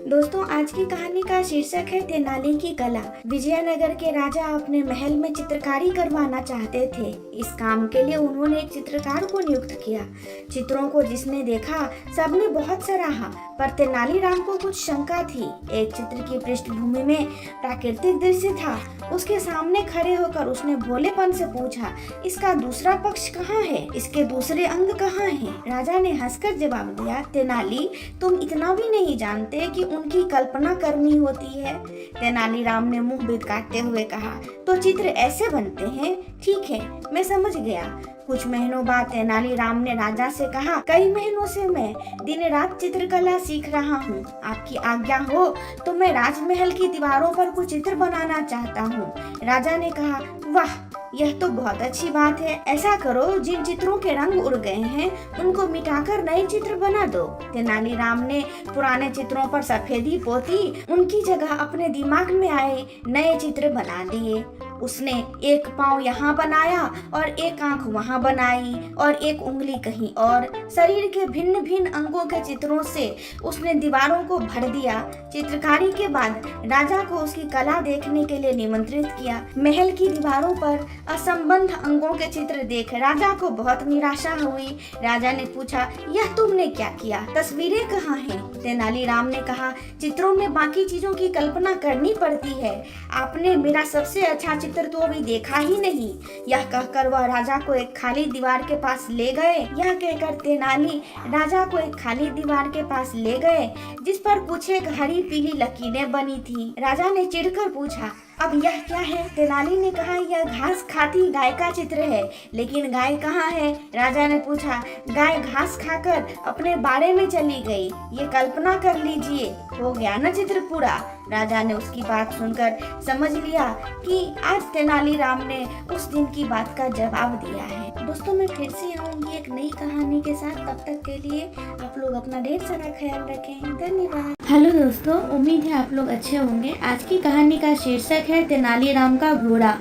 [SPEAKER 1] दोस्तों, आज की कहानी का शीर्षक है तेनाली की कला। विजयनगर के राजा अपने महल में चित्रकारी करवाना चाहते थे। इस काम के लिए उन्होंने एक चित्रकार को नियुक्त किया। चित्रों को जिसने देखा सबने बहुत सराहा, पर तेनालीराम को कुछ शंका थी। एक चित्र की पृष्ठभूमि में प्राकृतिक दृश्य था। उसके सामने खड़े होकर उसने भोलेपन से पूछा, इसका दूसरा पक्ष कहाँ है? इसके दूसरे अंग कहाँ हैं? राजा ने हंसकर जवाब दिया, तेनाली, तुम इतना भी नहीं जानते कि उनकी कल्पना करनी होती है। तेनालीराम ने मुंह बिदकाते हुए कहा, तो चित्र ऐसे बनते हैं? ठीक है, मैं समझ गया। कुछ महीनों बाद तेनालीराम ने राजा से कहा, कई महीनों से मैं दिन रात चित्रकला सीख रहा हूँ। आपकी आज्ञा हो तो मैं राजमहल की दीवारों पर कुछ चित्र बनाना चाहता हूँ। राजा ने कहा, वाह, यह तो बहुत अच्छी बात है। ऐसा करो, जिन चित्रों के रंग उड़ गए हैं उनको मिटाकर नए चित्र बना दो। तेनालीराम ने पुराने चित्रों पर सफेदी पोती, उनकी जगह अपने दिमाग में आए नए चित्र बना दिए। उसने एक पाँव यहाँ बनाया और एक आंख वहाँ बनाई और एक उंगली कहीं और। शरीर के भिन्न भिन्न अंगों के चित्रों से उसने दीवारों को भर दिया। चित्रकारी के बाद राजा को उसकी कला देखने के लिए निमंत्रित किया। महल की दीवारों पर असंबद्ध अंगों के चित्र देख राजा को बहुत निराशा हुई। राजा ने पूछा, यह तुमने क्या किया? तस्वीरें कहाँ हैं? तेनालीराम ने कहा, चित्रों में बाकी चीजों की कल्पना करनी पड़ती है। आपने मेरा सबसे अच्छा चित्र तो अभी देखा ही नहीं। यह कहकर वह राजा को एक खाली दीवार के पास ले गए। यह कहकर तेनाली राजा को एक खाली दीवार के पास ले गए जिस पर कुछ एक हरी पीली लकीरें बनी थी। राजा ने चिढ़कर पूछा, अब यह क्या है? तेनाली ने कहा, यह घास खाती गाय का चित्र है। लेकिन गाय कहाँ है? राजा ने पूछा। गाय घास खाकर अपने बाड़े में चली गई। ये कल्पना कर लीजिए, हो गया ना चित्र पूरा। राजा ने उसकी बात सुनकर समझ लिया कि आज तेनालीराम ने उस दिन की बात का जवाब दिया है। दोस्तों, मैं फिर से आऊंगी एक नई कहानी के साथ। तब तक के लिए आप लोग अपना ढेर सारा ख्याल रखें। धन्यवाद। हेलो दोस्तों, उम्मीद है आप लोग अच्छे होंगे। आज की कहानी का शीर्षक है तेनालीराम का घोड़ा।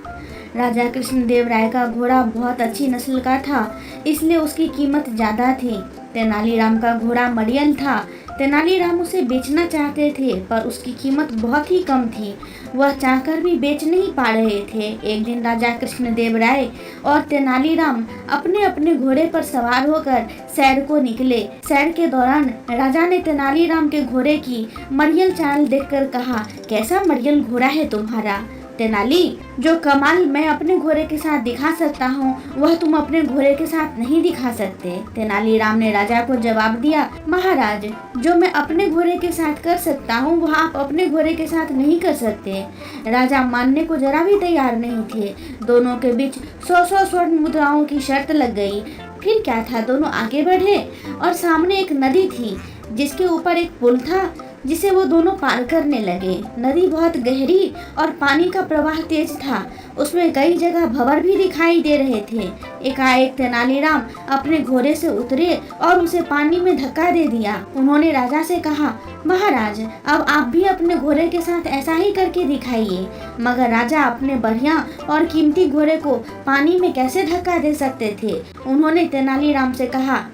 [SPEAKER 1] राजा कृष्णदेव राय का घोड़ा बहुत अच्छी नस्ल का था, इसलिए उसकी कीमत ज़्यादा थी। तेनालीराम का घोड़ा मरियल था। तेनालीराम उसे बेचना चाहते थे पर उसकी कीमत बहुत ही कम थी। वह चाहकर भी बेच नहीं पा रहे थे। एक दिन राजा कृष्णदेव राय और तेनालीराम अपने अपने घोड़े पर सवार होकर सैर को निकले। सैर के दौरान राजा ने तेनालीराम के घोड़े की मरियल चाल देखकर कहा, कैसा मरियल घोड़ा है तुम्हारा? तेनाली, जो कमाल मैं अपने घोड़े के साथ दिखा सकता हूँ वह तुम अपने घोड़े के साथ नहीं दिखा सकते। तेनालीराम ने राजा को जवाब दिया, महाराज, जो मैं अपने घोड़े के साथ कर सकता हूँ वह आप अपने घोड़े के साथ नहीं कर सकते। राजा मानने को जरा भी तैयार नहीं थे। दोनों के बीच 100 स्वर्ण मुद्राओं की शर्त लग गई। फिर क्या था, दोनों आगे बढ़े और सामने एक नदी थी जिसके ऊपर एक पुल था जिसे वो दोनों पार करने लगे। नदी बहुत गहरी और पानी का प्रवाह तेज था। उसमें कई जगह भंवर भी दिखाई दे रहे थे। एकाएक तेनालीराम अपने घोड़े से उतरे और उसे पानी में धक्का दे दिया। उन्होंने राजा से कहा, महाराज, अब आप भी अपने घोड़े के साथ ऐसा ही करके दिखाइए। मगर राजा अपने बढ़िया और कीमती घोड़े को पानी में कैसे धक्का दे सकते थे? उन्होंने तेनालीराम से कहा,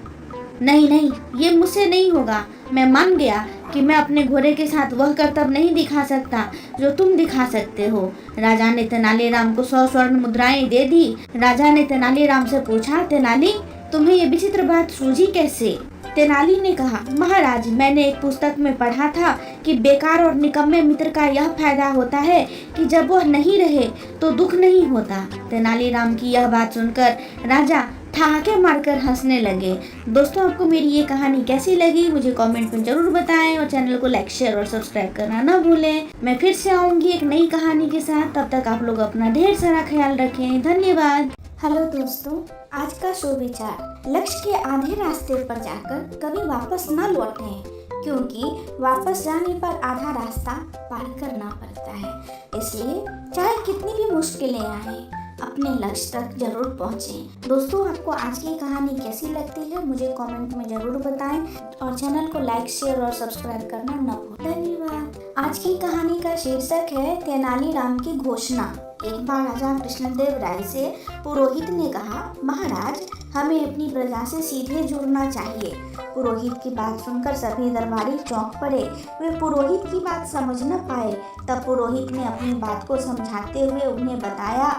[SPEAKER 1] नहीं, ये मुझसे नहीं होगा। मैं मान गया कि मैं अपने घोड़े के साथ वह करतब नहीं दिखा सकता जो तुम दिखा सकते हो। राजा ने तेनालीराम को 100 स्वर्ण मुद्राएं दे दी। राजा ने तेनालीराम से पूछा, तेनाली, तुम्हें ये विचित्र बात सूझी कैसे? तेनाली ने कहा, महाराज, मैंने एक पुस्तक में पढ़ा था कि बेकार और निकम्मे मित्र का यह फायदा होता है कि जब वह नहीं रहे तो दुख नहीं होता। तेनालीराम की यह बात सुनकर राजा ठहाके मारकर हंसने लगे। दोस्तों, आपको मेरी ये कहानी कैसी लगी मुझे कमेंट में जरूर बताएं और चैनल को लाइक, शेयर और सब्सक्राइब करना ना भूलें। मैं फिर से आऊंगी एक नई कहानी के साथ। तब तक आप लोग अपना ढेर सारा ख्याल रखें। धन्यवाद।
[SPEAKER 2] हेलो दोस्तों, आज का सुविचार, लक्ष्य के आधे रास्ते पर जाकर कभी वापस न लौटें, क्योंकि वापस जाने पर आधा रास्ता पार करना पड़ता है। इसलिए चाहे कितनी भी मुश्किलें आए, अपने लक्ष्य तक जरूर पहुँचें। दोस्तों, आपको आज की कहानी कैसी लगती है मुझे कमेंट में जरूर बताएं और चैनल को लाइक, शेयर और सब्सक्राइब करना न भूलें। धन्यवाद। आज की कहानी का शीर्षक है तेनालीराम की घोषणा। एक बार राजा कृष्णदेव राय से पुरोहित ने कहा, महाराज, हमें अपनी प्रजा से सीधे जुड़ना चाहिए। पुरोहित की बात सुनकर सभी दरबारी चौंक पड़े। वे पुरोहित की बात समझ न पाए। तब पुरोहित ने अपनी बात को समझाते हुए उन्हें बताया,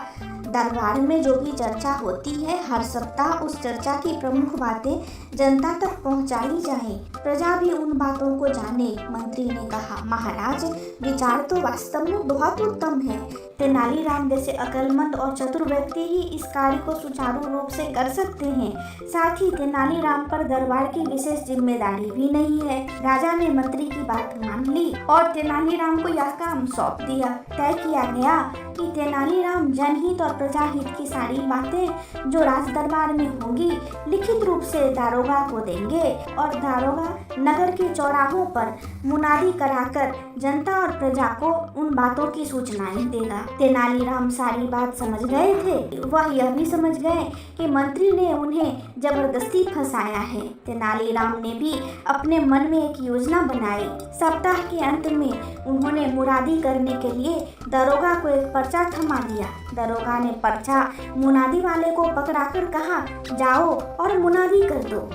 [SPEAKER 2] दरबार में जो भी चर्चा होती है हर सप्ताह उस चर्चा की प्रमुख बातें जनता तक पहुंचाई जाए, प्रजा भी उन बातों को जाने। मंत्री ने कहा, महाराज, विचार तो वास्तव में बहुत उत्तम है। तेनालीराम जैसे अक्लमंद और चतुर व्यक्ति ही इस कार्य को सुचारू रूप से कर सकते हैं। साथ ही तेनालीराम पर दरबार की विशेष जिम्मेदारी भी नहीं है। राजा ने मंत्री की बात मान ली और तेनालीराम को यह काम सौंप दिया। तय किया गया कि तेनालीराम जनहित और
[SPEAKER 1] प्रजा हित की सारी बातें जो राज दरबार में होंगी लिखित रूप से दारोगा को देंगे और दारोगा नगर के चौराहों पर मुनादी कराकर जनता और प्रजा को उन बातों की सूचनाएं देगा। तेनालीराम सारी बात समझ गए थे। वह यह भी समझ गए कि मंत्री ने उन्हें जबरदस्ती फंसाया है। तेनालीराम ने भी अपने मन में एक योजना बनाई। सप्ताह के अंत में उन्होंने मुनादी करने के लिए दरोगा को एक पर्चा थमा दिया। दरोगा ने पर्चा मुनादी वाले को पकड़ाकर कहा, जाओ और मुनादी कर दो।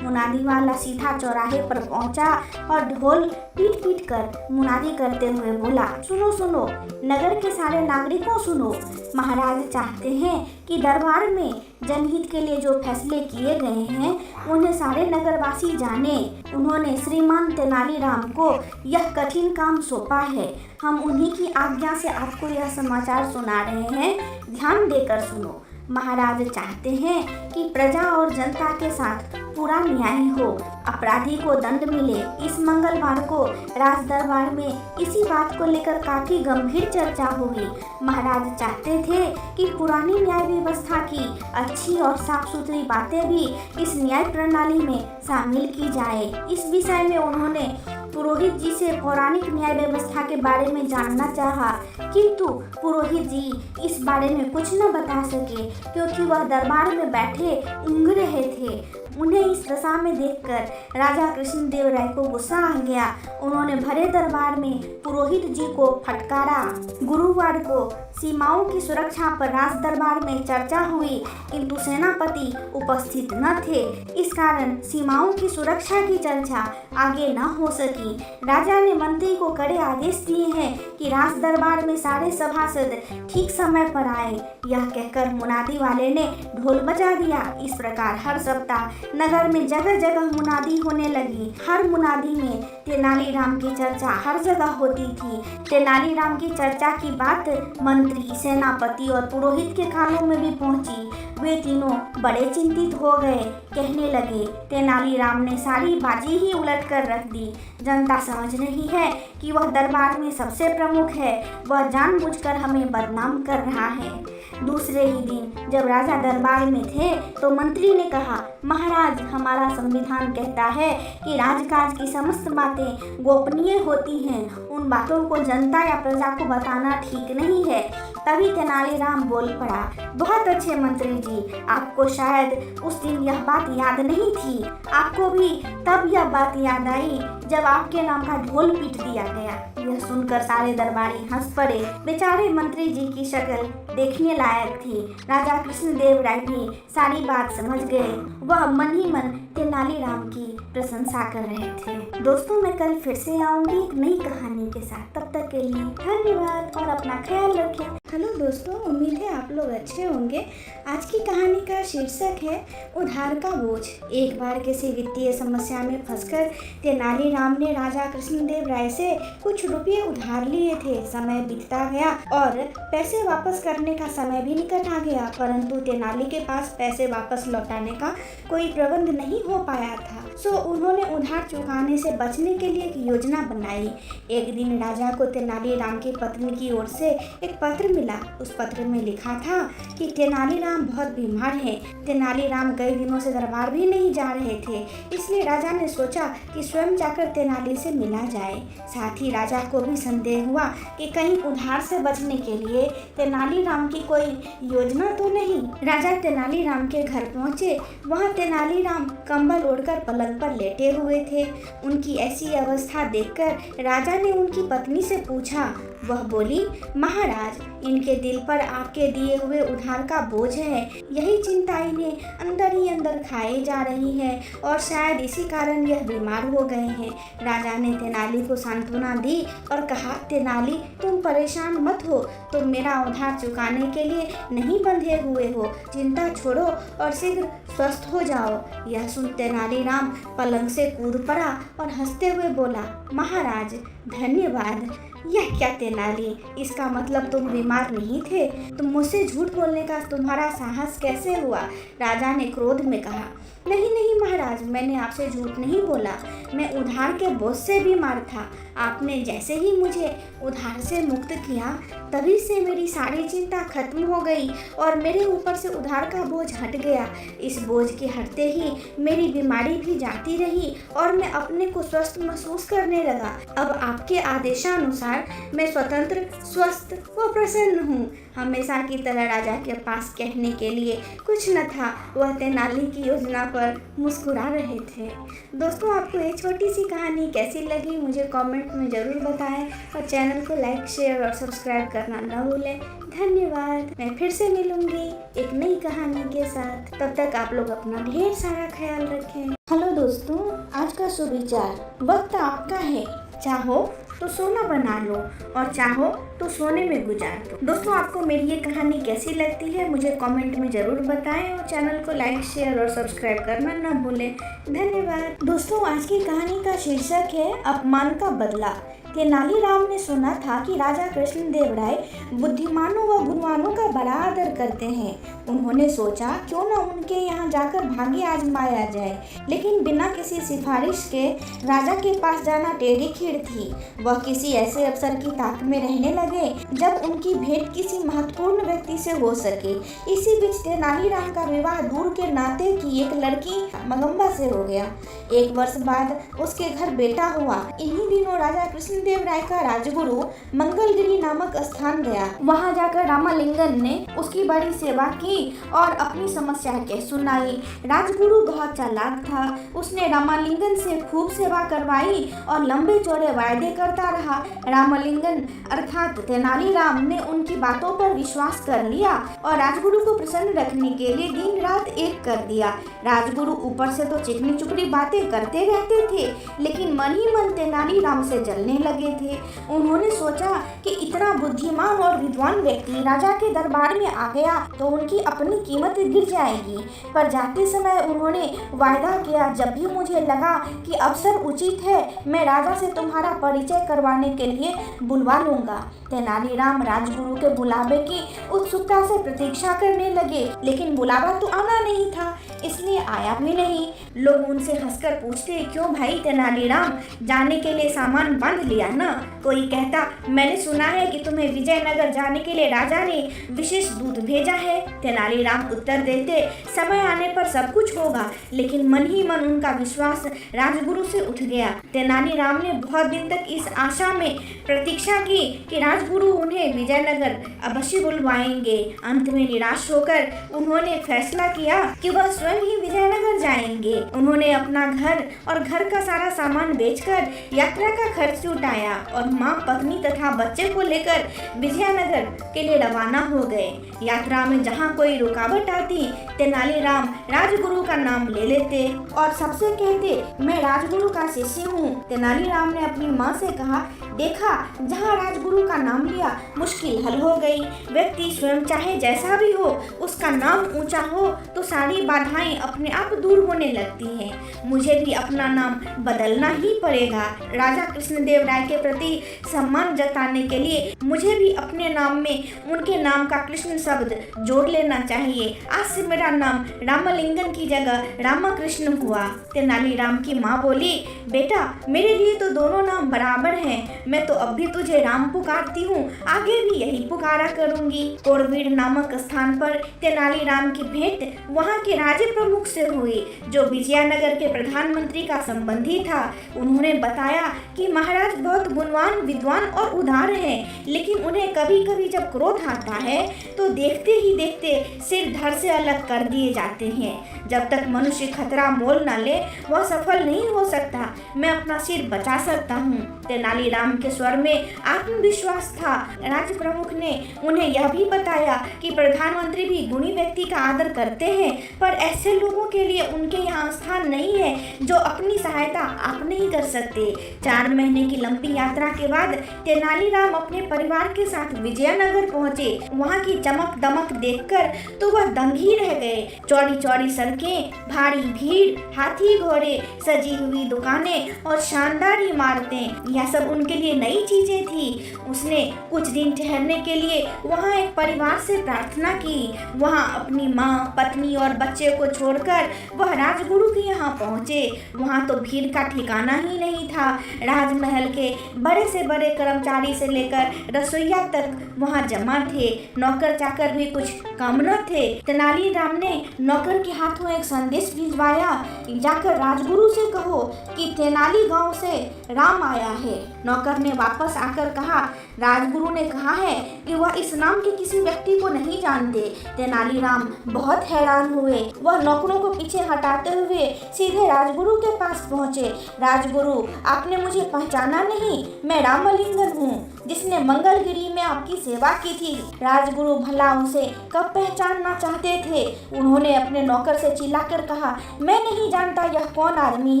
[SPEAKER 1] मुनादी वाला सीधा चौराहे पर पहुंचा और ढोल पीट पीट कर मुनादी करते हुए बोला, सुनो सुनो, नगर के सारे नागरिकों सुनो, महाराज चाहते हैं कि दरबार में जनहित के लिए जो फैसले किए गए हैं उन्हें सारे नगरवासी जाने। उन्होंने श्रीमान तेनालीराम को यह कठिन काम सौंपा है। हम उन्हीं की आज्ञा से आपको यह समाचार सुना रहे हैं, ध्यान देकर सुनो। महाराज चाहते हैं कि प्रजा और जनता के साथ पूरा न्याय हो, अपराधी को दंड मिले। इस मंगलवार को राज दरबार में इसी बात को लेकर काफी गंभीर चर्चा हुई। महाराज चाहते थे कि पुरानी न्याय व्यवस्था की अच्छी और साफ सुथरी बातें भी इस न्याय प्रणाली में शामिल की जाए। इस विषय में उन्होंने पुरोहित जी से पौराणिक न्याय व्यवस्था के बारे में जानना चाहा, किंतु पुरोहित जी इस बारे में कुछ न बता सके क्योंकि वह दरबार में बैठे ऊँघ रहे थे। उन्हें इस दशा में देखकर राजा कृष्णदेव राय को गुस्सा आ गया। उन्होंने भरे दरबार में पुरोहित जी को फटकारा। गुरुवार को सीमाओं की सुरक्षा पर राज दरबार में चर्चा हुई, किंतु सेनापति उपस्थित न थे। इस कारण सीमाओं की सुरक्षा की चर्चा आगे न हो सकी। राजा ने मंत्री को कड़े आदेश दिए हैं कि राज दरबार में सारे सभासद ठीक समय पर आए। यह कहकर मुनादी वाले ने ढोल बजा दिया। इस प्रकार हर सप्ताह नगर में जगह जगह मुनादी होने लगी। हर मुनादी में तेनालीराम की चर्चा हर जगह होती थी। तेनालीराम की चर्चा की बात मंत्री, सेनापति और पुरोहित के कानों में भी पहुंची। वे तीनों बड़े चिंतित हो गए। कहने लगे, तेनालीराम ने सारी बाजी ही उलट कर रख दी। जनता समझ रही है कि वह दरबार में सबसे प्रमुख है। वह जानबूझकर हमें बदनाम कर रहा है। दूसरे ही दिन जब राजा दरबार में थे तो मंत्री ने कहा, महाराज, हमारा संविधान कहता है कि राजकाज की समस्त बातें गोपनीय होती हैं। उन बातों को जनता या प्रजा को बताना ठीक नहीं है। तभी तेनालीराम बोल पड़ा, बहुत अच्छे मंत्री जी, आपको शायद उस दिन यह बात याद नहीं थी। आपको भी तब यह बात याद आई जब आपके नाम का ढोल पीट दिया गया। यह सुनकर सारे दरबारी हंस पड़े। बेचारे मंत्री जी की शक्ल देखने लायक थी। राजा कृष्णदेव राय भी सारी बात समझ गए। वह मन ही मन तेनालीराम की प्रशंसा कर रहे थे। दोस्तों, मैं कल फिर से आऊंगी एक नई कहानी के साथ। तब तक के लिए धन्यवाद और अपना ख्याल रखें। हेलो दोस्तों, उम्मीद है आप लोग अच्छे होंगे। आज की कहानी का शीर्षक है उधार का बोझ। एक बार किसी वित्तीय समस्या में फंसकर तेनालीराम ने राजा कृष्णदेव राय से कुछ रुपये उधार लिए थे। समय बीतता गया और पैसे वापस करने का समय भी निकट आ गया, परंतु तेनाली के पास पैसे वापस लौटाने का कोई प्रबंध नहीं हो पाया था। सो उन्होंने उधार चुकाने से बचने के लिए एक योजना बनाई। एक दिन राजा को तेनालीराम की पत्नी की ओर से एक पत्र मिला। उस पत्र में लिखा था कि तेनालीराम बहुत बीमार हैं। तेनालीराम कई दिनों से दरबार भी नहीं जा रहे थे, इसलिए राजा ने सोचा कि स्वयं जाकर तेनाली से मिला जाए। साथ ही राजा को भी संदेह हुआ कि कहीं उधार से बचने के लिए तेनालीराम की कोई योजना तो नहीं। राजा तेनालीराम के घर पहुंचे। वहां तेनालीराम कंबल ओढ़कर पलंग पर लेटे हुए थे। उनकी ऐसी अवस्था देखकर राजा ने उनकी पत्नी से पूछा। वह बोली, महाराज, इनके दिल पर आपके दिए हुए उधार का बोझ है। यही चिंता इन्हें अंदर ही अंदर खाए जा रही है और शायद इसी कारण यह बीमार हो गए हैं। राजा ने तेनाली को सांत्वना दी और कहा, तेनाली, तुम परेशान मत हो, तुम मेरा उधार चुकाने के लिए नहीं बंधे हुए हो। चिंता छोड़ो और शीघ्र स्वस्थ हो जाओ। यह सुन तेनालीराम पलंग से कूद पड़ा और हंसते हुए बोला, महाराज, धन्यवाद। यह क्या तेनाली, इसका मतलब तुम बीमार नहीं थे? तुम मुझसे झूठ बोलने का तुम्हारा साहस कैसे हुआ? राजा ने क्रोध में कहा। नहीं नहीं महाराज, मैंने आपसे झूठ नहीं बोला। मैं उधार के बोझ से बीमार था। आपने जैसे ही मुझे उधार से मुक्त किया तभी से मेरी सारी चिंता खत्म हो गई और मेरे ऊपर से उधार का बोझ हट गया। इस बोझ के हटते ही मेरी बीमारी भी जाती रही और मैं अपने को स्वस्थ महसूस करने लगा। अब आपके आदेशानुसार मैं स्वतंत्र, स्वस्थ व प्रसन्न हूँ। हमेशा की तरह राजा के पास कहने के लिए कुछ न था। वह तेनाली की योजना पर मुस्कुरा रहे थे। दोस्तों, आपको ये छोटी सी कहानी कैसी लगी मुझे कमेंट में ज़रूर बताएं और चैनल को लाइक, शेयर और सब्सक्राइब करना न भूलें। धन्यवाद। मैं फिर से मिलूंगी एक नई कहानी के साथ। तब तक आप लोग अपना ढेर सारा ख्याल रखें। हेलो दोस्तों, आज का सुविचार, वक्त आपका है, चाहो तो सोना बना लो और चाहो तो सोने में गुजार दो। दोस्तों, आपको मेरी ये कहानी कैसी लगती है मुझे कमेंट में ज़रूर बताएं और चैनल को लाइक, शेयर और सब्सक्राइब करना ना भूलें। धन्यवाद। दोस्तों, आज की कहानी का शीर्षक है अपमान का बदला। तेनालीराम ने सुना था कि राजा कृष्णदेव राय बुद्धिमानों व गुणवानों का बड़ा आदर करते हैं। उन्होंने सोचा क्यों न उनके यहाँ जाकर भाग्य आजमाया जाए, लेकिन बिना किसी सिफारिश के राजा के पास जाना टेढ़ी खीर थी। वह किसी ऐसे अवसर की ताक में रहने लगे जब उनकी भेंट किसी महत्वपूर्ण व्यक्ति से हो सके। इसी बीच तेनालीराम का विवाह दूर के नाते की एक लड़की मगम्बा से हो गया। 1 वर्ष बाद उसके घर बेटा हुआ। इन्हीं दिनों राजा कृष्णदेव राय का राजगुरु मंगलगिरी नामक स्थान गया। वहां जाकर रामालिंगन ने उसकी बड़ी सेवा की और अपनी समस्या कह सुनाई। राजगुरु बहुत चालाक था। उसने रामालिंगन से खूब सेवा करवाई और लंबे चौड़े वायदे करता रहा। रामालिंगन अर्थात तेनालीराम ने उनकी बातों पर विश्वास कर लिया और राजगुरु को प्रसन्न रखने के लिए दिन रात एक कर दिया। राजगुरु ऊपर से तो चिकनी चुपड़ी बातें करते रहते थे, लेकिन मन ही मन तेनालीराम से जलने लगे थे। उन्होंने सोचा कि इतना बुद्धिमान और विद्वान व्यक्ति राजा के दरबार में आ गया तो उनकी अपनी कीमत गिर जाएगी। पर जाते समय उन्होंने वायदा किया, जब भी मुझे लगा कि अवसर उचित है मैं राजा से तुम्हारा परिचय करवाने के लिए बुलवा लूंगा। तेनालीराम राजगुरु के बुलावे की उत्सुकता से प्रतीक्षा करने लगे, लेकिन बुलावा तो आना नहीं था, इसलिए आया भी नहीं। लोग उनसे हंसकर पूछते, क्यों भाई तेनालीराम, जाने के लिए सामान बांध लिया ना? कोई कहता, मैंने सुना है कि तुम्हें विजयनगर जाने के लिए राजा ने विशेष दूत भेजा है। तेनालीराम उत्तर देते, समय आने पर सब कुछ होगा। लेकिन मन ही मन उनका विश्वास राजगुरु से उठ गया। तेनालीराम ने बहुत दिन तक इस आशा में प्रतीक्षा की कि राजगुरु उन्हें विजयनगर अवश्य बुलवाएंगे। अंत में निराश होकर उन्होंने फैसला किया कि वह स्वयं ही विजयनगर जाएंगे। उन्होंने अपना घर और घर का सारा सामान बेचकर यात्रा का खर्च जुटाया और माँ, पत्नी तथा बच्चे को लेकर विजयनगर के लिए रवाना हो गए। यात्रा में जहाँ कोई रुकावट आती, तेनालीराम राजगुरु का नाम ले लेते और सबसे कहते, मैं राजगुरु का शिष्य हूँ। तेनालीराम ने अपनी माँ से कहा, देखा, जहाँ राजगुरु का नाम लिया मुश्किल हल हो गई। व्यक्ति स्वयं चाहे जैसा भी हो, उसका नाम ऊंचा हो तो सारी बाधाएं अपने आप दूर होने लगती हैं। मुझे भी अपना नाम बदलना ही पड़ेगा। राजा कृष्णदेव राय के प्रति सम्मान जताने के लिए मुझे भी अपने नाम में उनके नाम का कृष्ण शब्द जोड़ लेना चाहिए। आज से मेरा नाम रामालिंगन की जगह रामकृष्ण हुआ। तेनालीराम की माँ बोली, बेटा, मेरे लिए तो दोनों नाम बराबर हैं। मैं तो अब भी तुझे राम पुकारती हूँ, आगे भी यही पुकारा करूँगी। कोरवीर नामक स्थान पर तेनालीराम की भेंट वहाँ के राज्य प्रमुख से हुई, जो विजयनगर के प्रधानमंत्री का संबंधी था। उन्होंने बताया कि महाराज बहुत गुणवान, विद्वान और उदार हैं, लेकिन उन्हें कभी कभी जब क्रोध आता है तो देखते ही देखते सिर धड़ से अलग कर दिए जाते हैं। जब तक मनुष्य खतरा मोल न ले वह सफल नहीं हो सकता। मैं अपना सिर बचा सकता हूँ। तेनालीराम के स्वर में आत्मविश्वास था। राज्य प्रमुख ने उन्हें यह भी बताया कि प्रधानमंत्री भी गुणी व्यक्ति का आदर करते हैं, पर ऐसे लोगों के लिए उनके यहाँ स्थान नहीं है जो अपनी सहायता आप नहीं कर सकते। 4 महीने की लंबी यात्रा के बाद तेनालीराम अपने परिवार के साथ विजयनगर पहुँचे। वहाँ की चमक दमक देखकर तो वह दंग ही रह गए। चौड़ी चौड़ी सड़कें, भारी भीड़, हाथी घोड़े, सजी हुई दुकानें और शानदार इमारतें, यह सब उनके लिए नई चीजें थी। उसने कुछ दिन ठहरने के लिए वहाँ एक परिवार से प्रार्थना की। वहाँ अपनी माँ, पत्नी और बच्चे को छोड़कर वह राजगुरु के यहाँ पहुँचे। वहाँ तो भीड़ का ठिकाना ही नहीं था। राजमहल के बड़े से बड़े कर्मचारी से लेकर रसोइया तक वहाँ जमा थे। नौकर चाकर भी कुछ कम न थे। तेनालीराम ने नौकर के हाथों एक संदेश भिजवाया, जाकर राजगुरु से कहो कि तेनाली गांव से राम आया है। नौकर ने वापस आकर कहा, राजगुरु ने कहा है कि वह इस नाम के किसी व्यक्ति को नहीं जानते। तेनालीराम बहुत हैरान हुए। वह नौकरों को पीछे हटाते हुए सीधे राजगुरु के पास पहुंचे। राजगुरु, आपने मुझे पहचाना नहीं? मैं रामलिंगन हूँ, जिसने मंगलगिरी में आपकी सेवा की थी। राजगुरु भला उसे कब पहचानना चाहते थे। उन्होंने अपने नौकर से चिल्लाकर कहा, मैं नहीं जानता यह कौन आदमी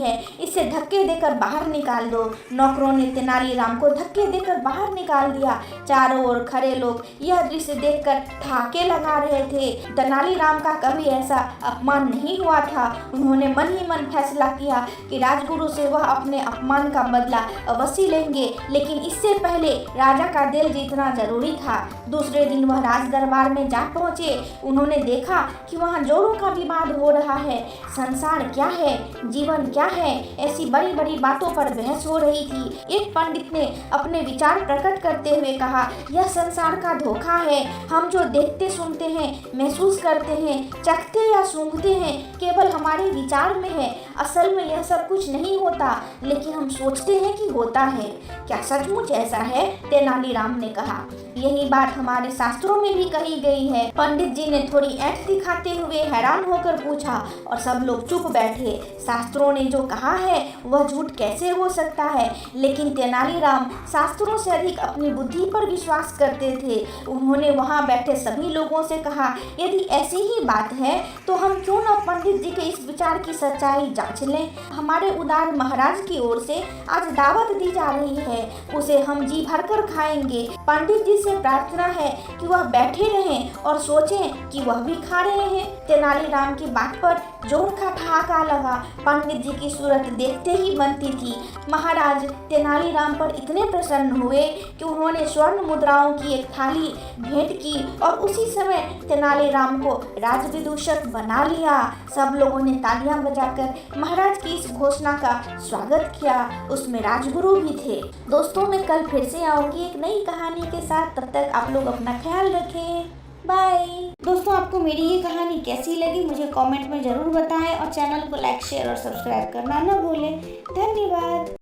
[SPEAKER 1] है, इसे धक्के देकर बाहर निकाल दो। नौकरों ने तेनालीराम को धक्के देकर बाहर निकाल दिया। चारों ओर खड़े लोग यह दृश्य देखकर ठहाके लगा रहे थे। तेनालीराम का कभी ऐसा अपमान नहीं हुआ था। उन्होंने मन ही मन फैसला किया कि राजगुरु से वह अपने अपमान का बदला अवश्य लेंगे, लेकिन इससे पहले राजा का दिल जीतना जरूरी था। दूसरे दिन वह राज दरबार में जा पहुंचे। उन्होंने देखा कि वहाँ जोरों का विवाद हो रहा है। संसार क्या है, जीवन क्या है, ऐसी बड़ी बड़ी बातों पर बहस हो रही थी। एक पंडित ने अपने विचार प्रकट करते हुए कहा, यह संसार का धोखा है। हम जो देखते, सुनते हैं, महसूस करते हैं, चखते या सूंघते हैं, केवल हमारे विचार में है। असल में यह सब कुछ नहीं होता, लेकिन हम सोचते हैं कि होता है। क्या सचमुच ऐसा है? तेनालीराम ने कहा। यही बात हमारे शास्त्रों में भी कही गई है। पंडित जी ने थोड़ी ऐंठ दिखाते हुए हैरान होकर पूछा और सब लोग चुप बैठे। शास्त्रों ने जो कहा है वह झूठ कैसे हो सकता है? लेकिन तेनालीराम शास्त्रों से अधिक अपनी बुद्धि पर विश्वास करते थे। उन्होंने वहां बैठे सभी लोगों से कहा, यदि ऐसी ही बात है तो हम क्यों न पंडित जी के इस विचार की सच्चाई जांच लें। हमारे उदार महाराज की ओर से आज दावत दी जा रही है, उसे हम जी भरकर खाएंगे। पंडित जी से प्रार्थना है कि वह बैठे रहें और सोचें कि वह भी खा रहे हैं। तेनालीराम की बात पर जोर का ठहाका लगा। पंडित जी की सूरत देखते ही बनती थी। महाराज तेनालीराम पर इतने प्रसन्न हुए कि उन्होंने स्वर्ण मुद्राओं की एक थाली भेंट की और उसी समय तेनालीराम को राजविदूषक बना लिया। सब लोगों ने तालियां बजाकर महाराज की इस घोषणा का स्वागत किया। उसमें राजगुरु भी थे। दोस्तों, मैं कल फिर से आऊंगी एक नई कहानी के साथ। तब तक आप लोग अपना ख्याल रखें। बाय। दोस्तों, आपको मेरी ये कहानी कैसी लगी मुझे कमेंट में ज़रूर बताएं और चैनल को लाइक, शेयर और सब्सक्राइब करना न भूलें। धन्यवाद।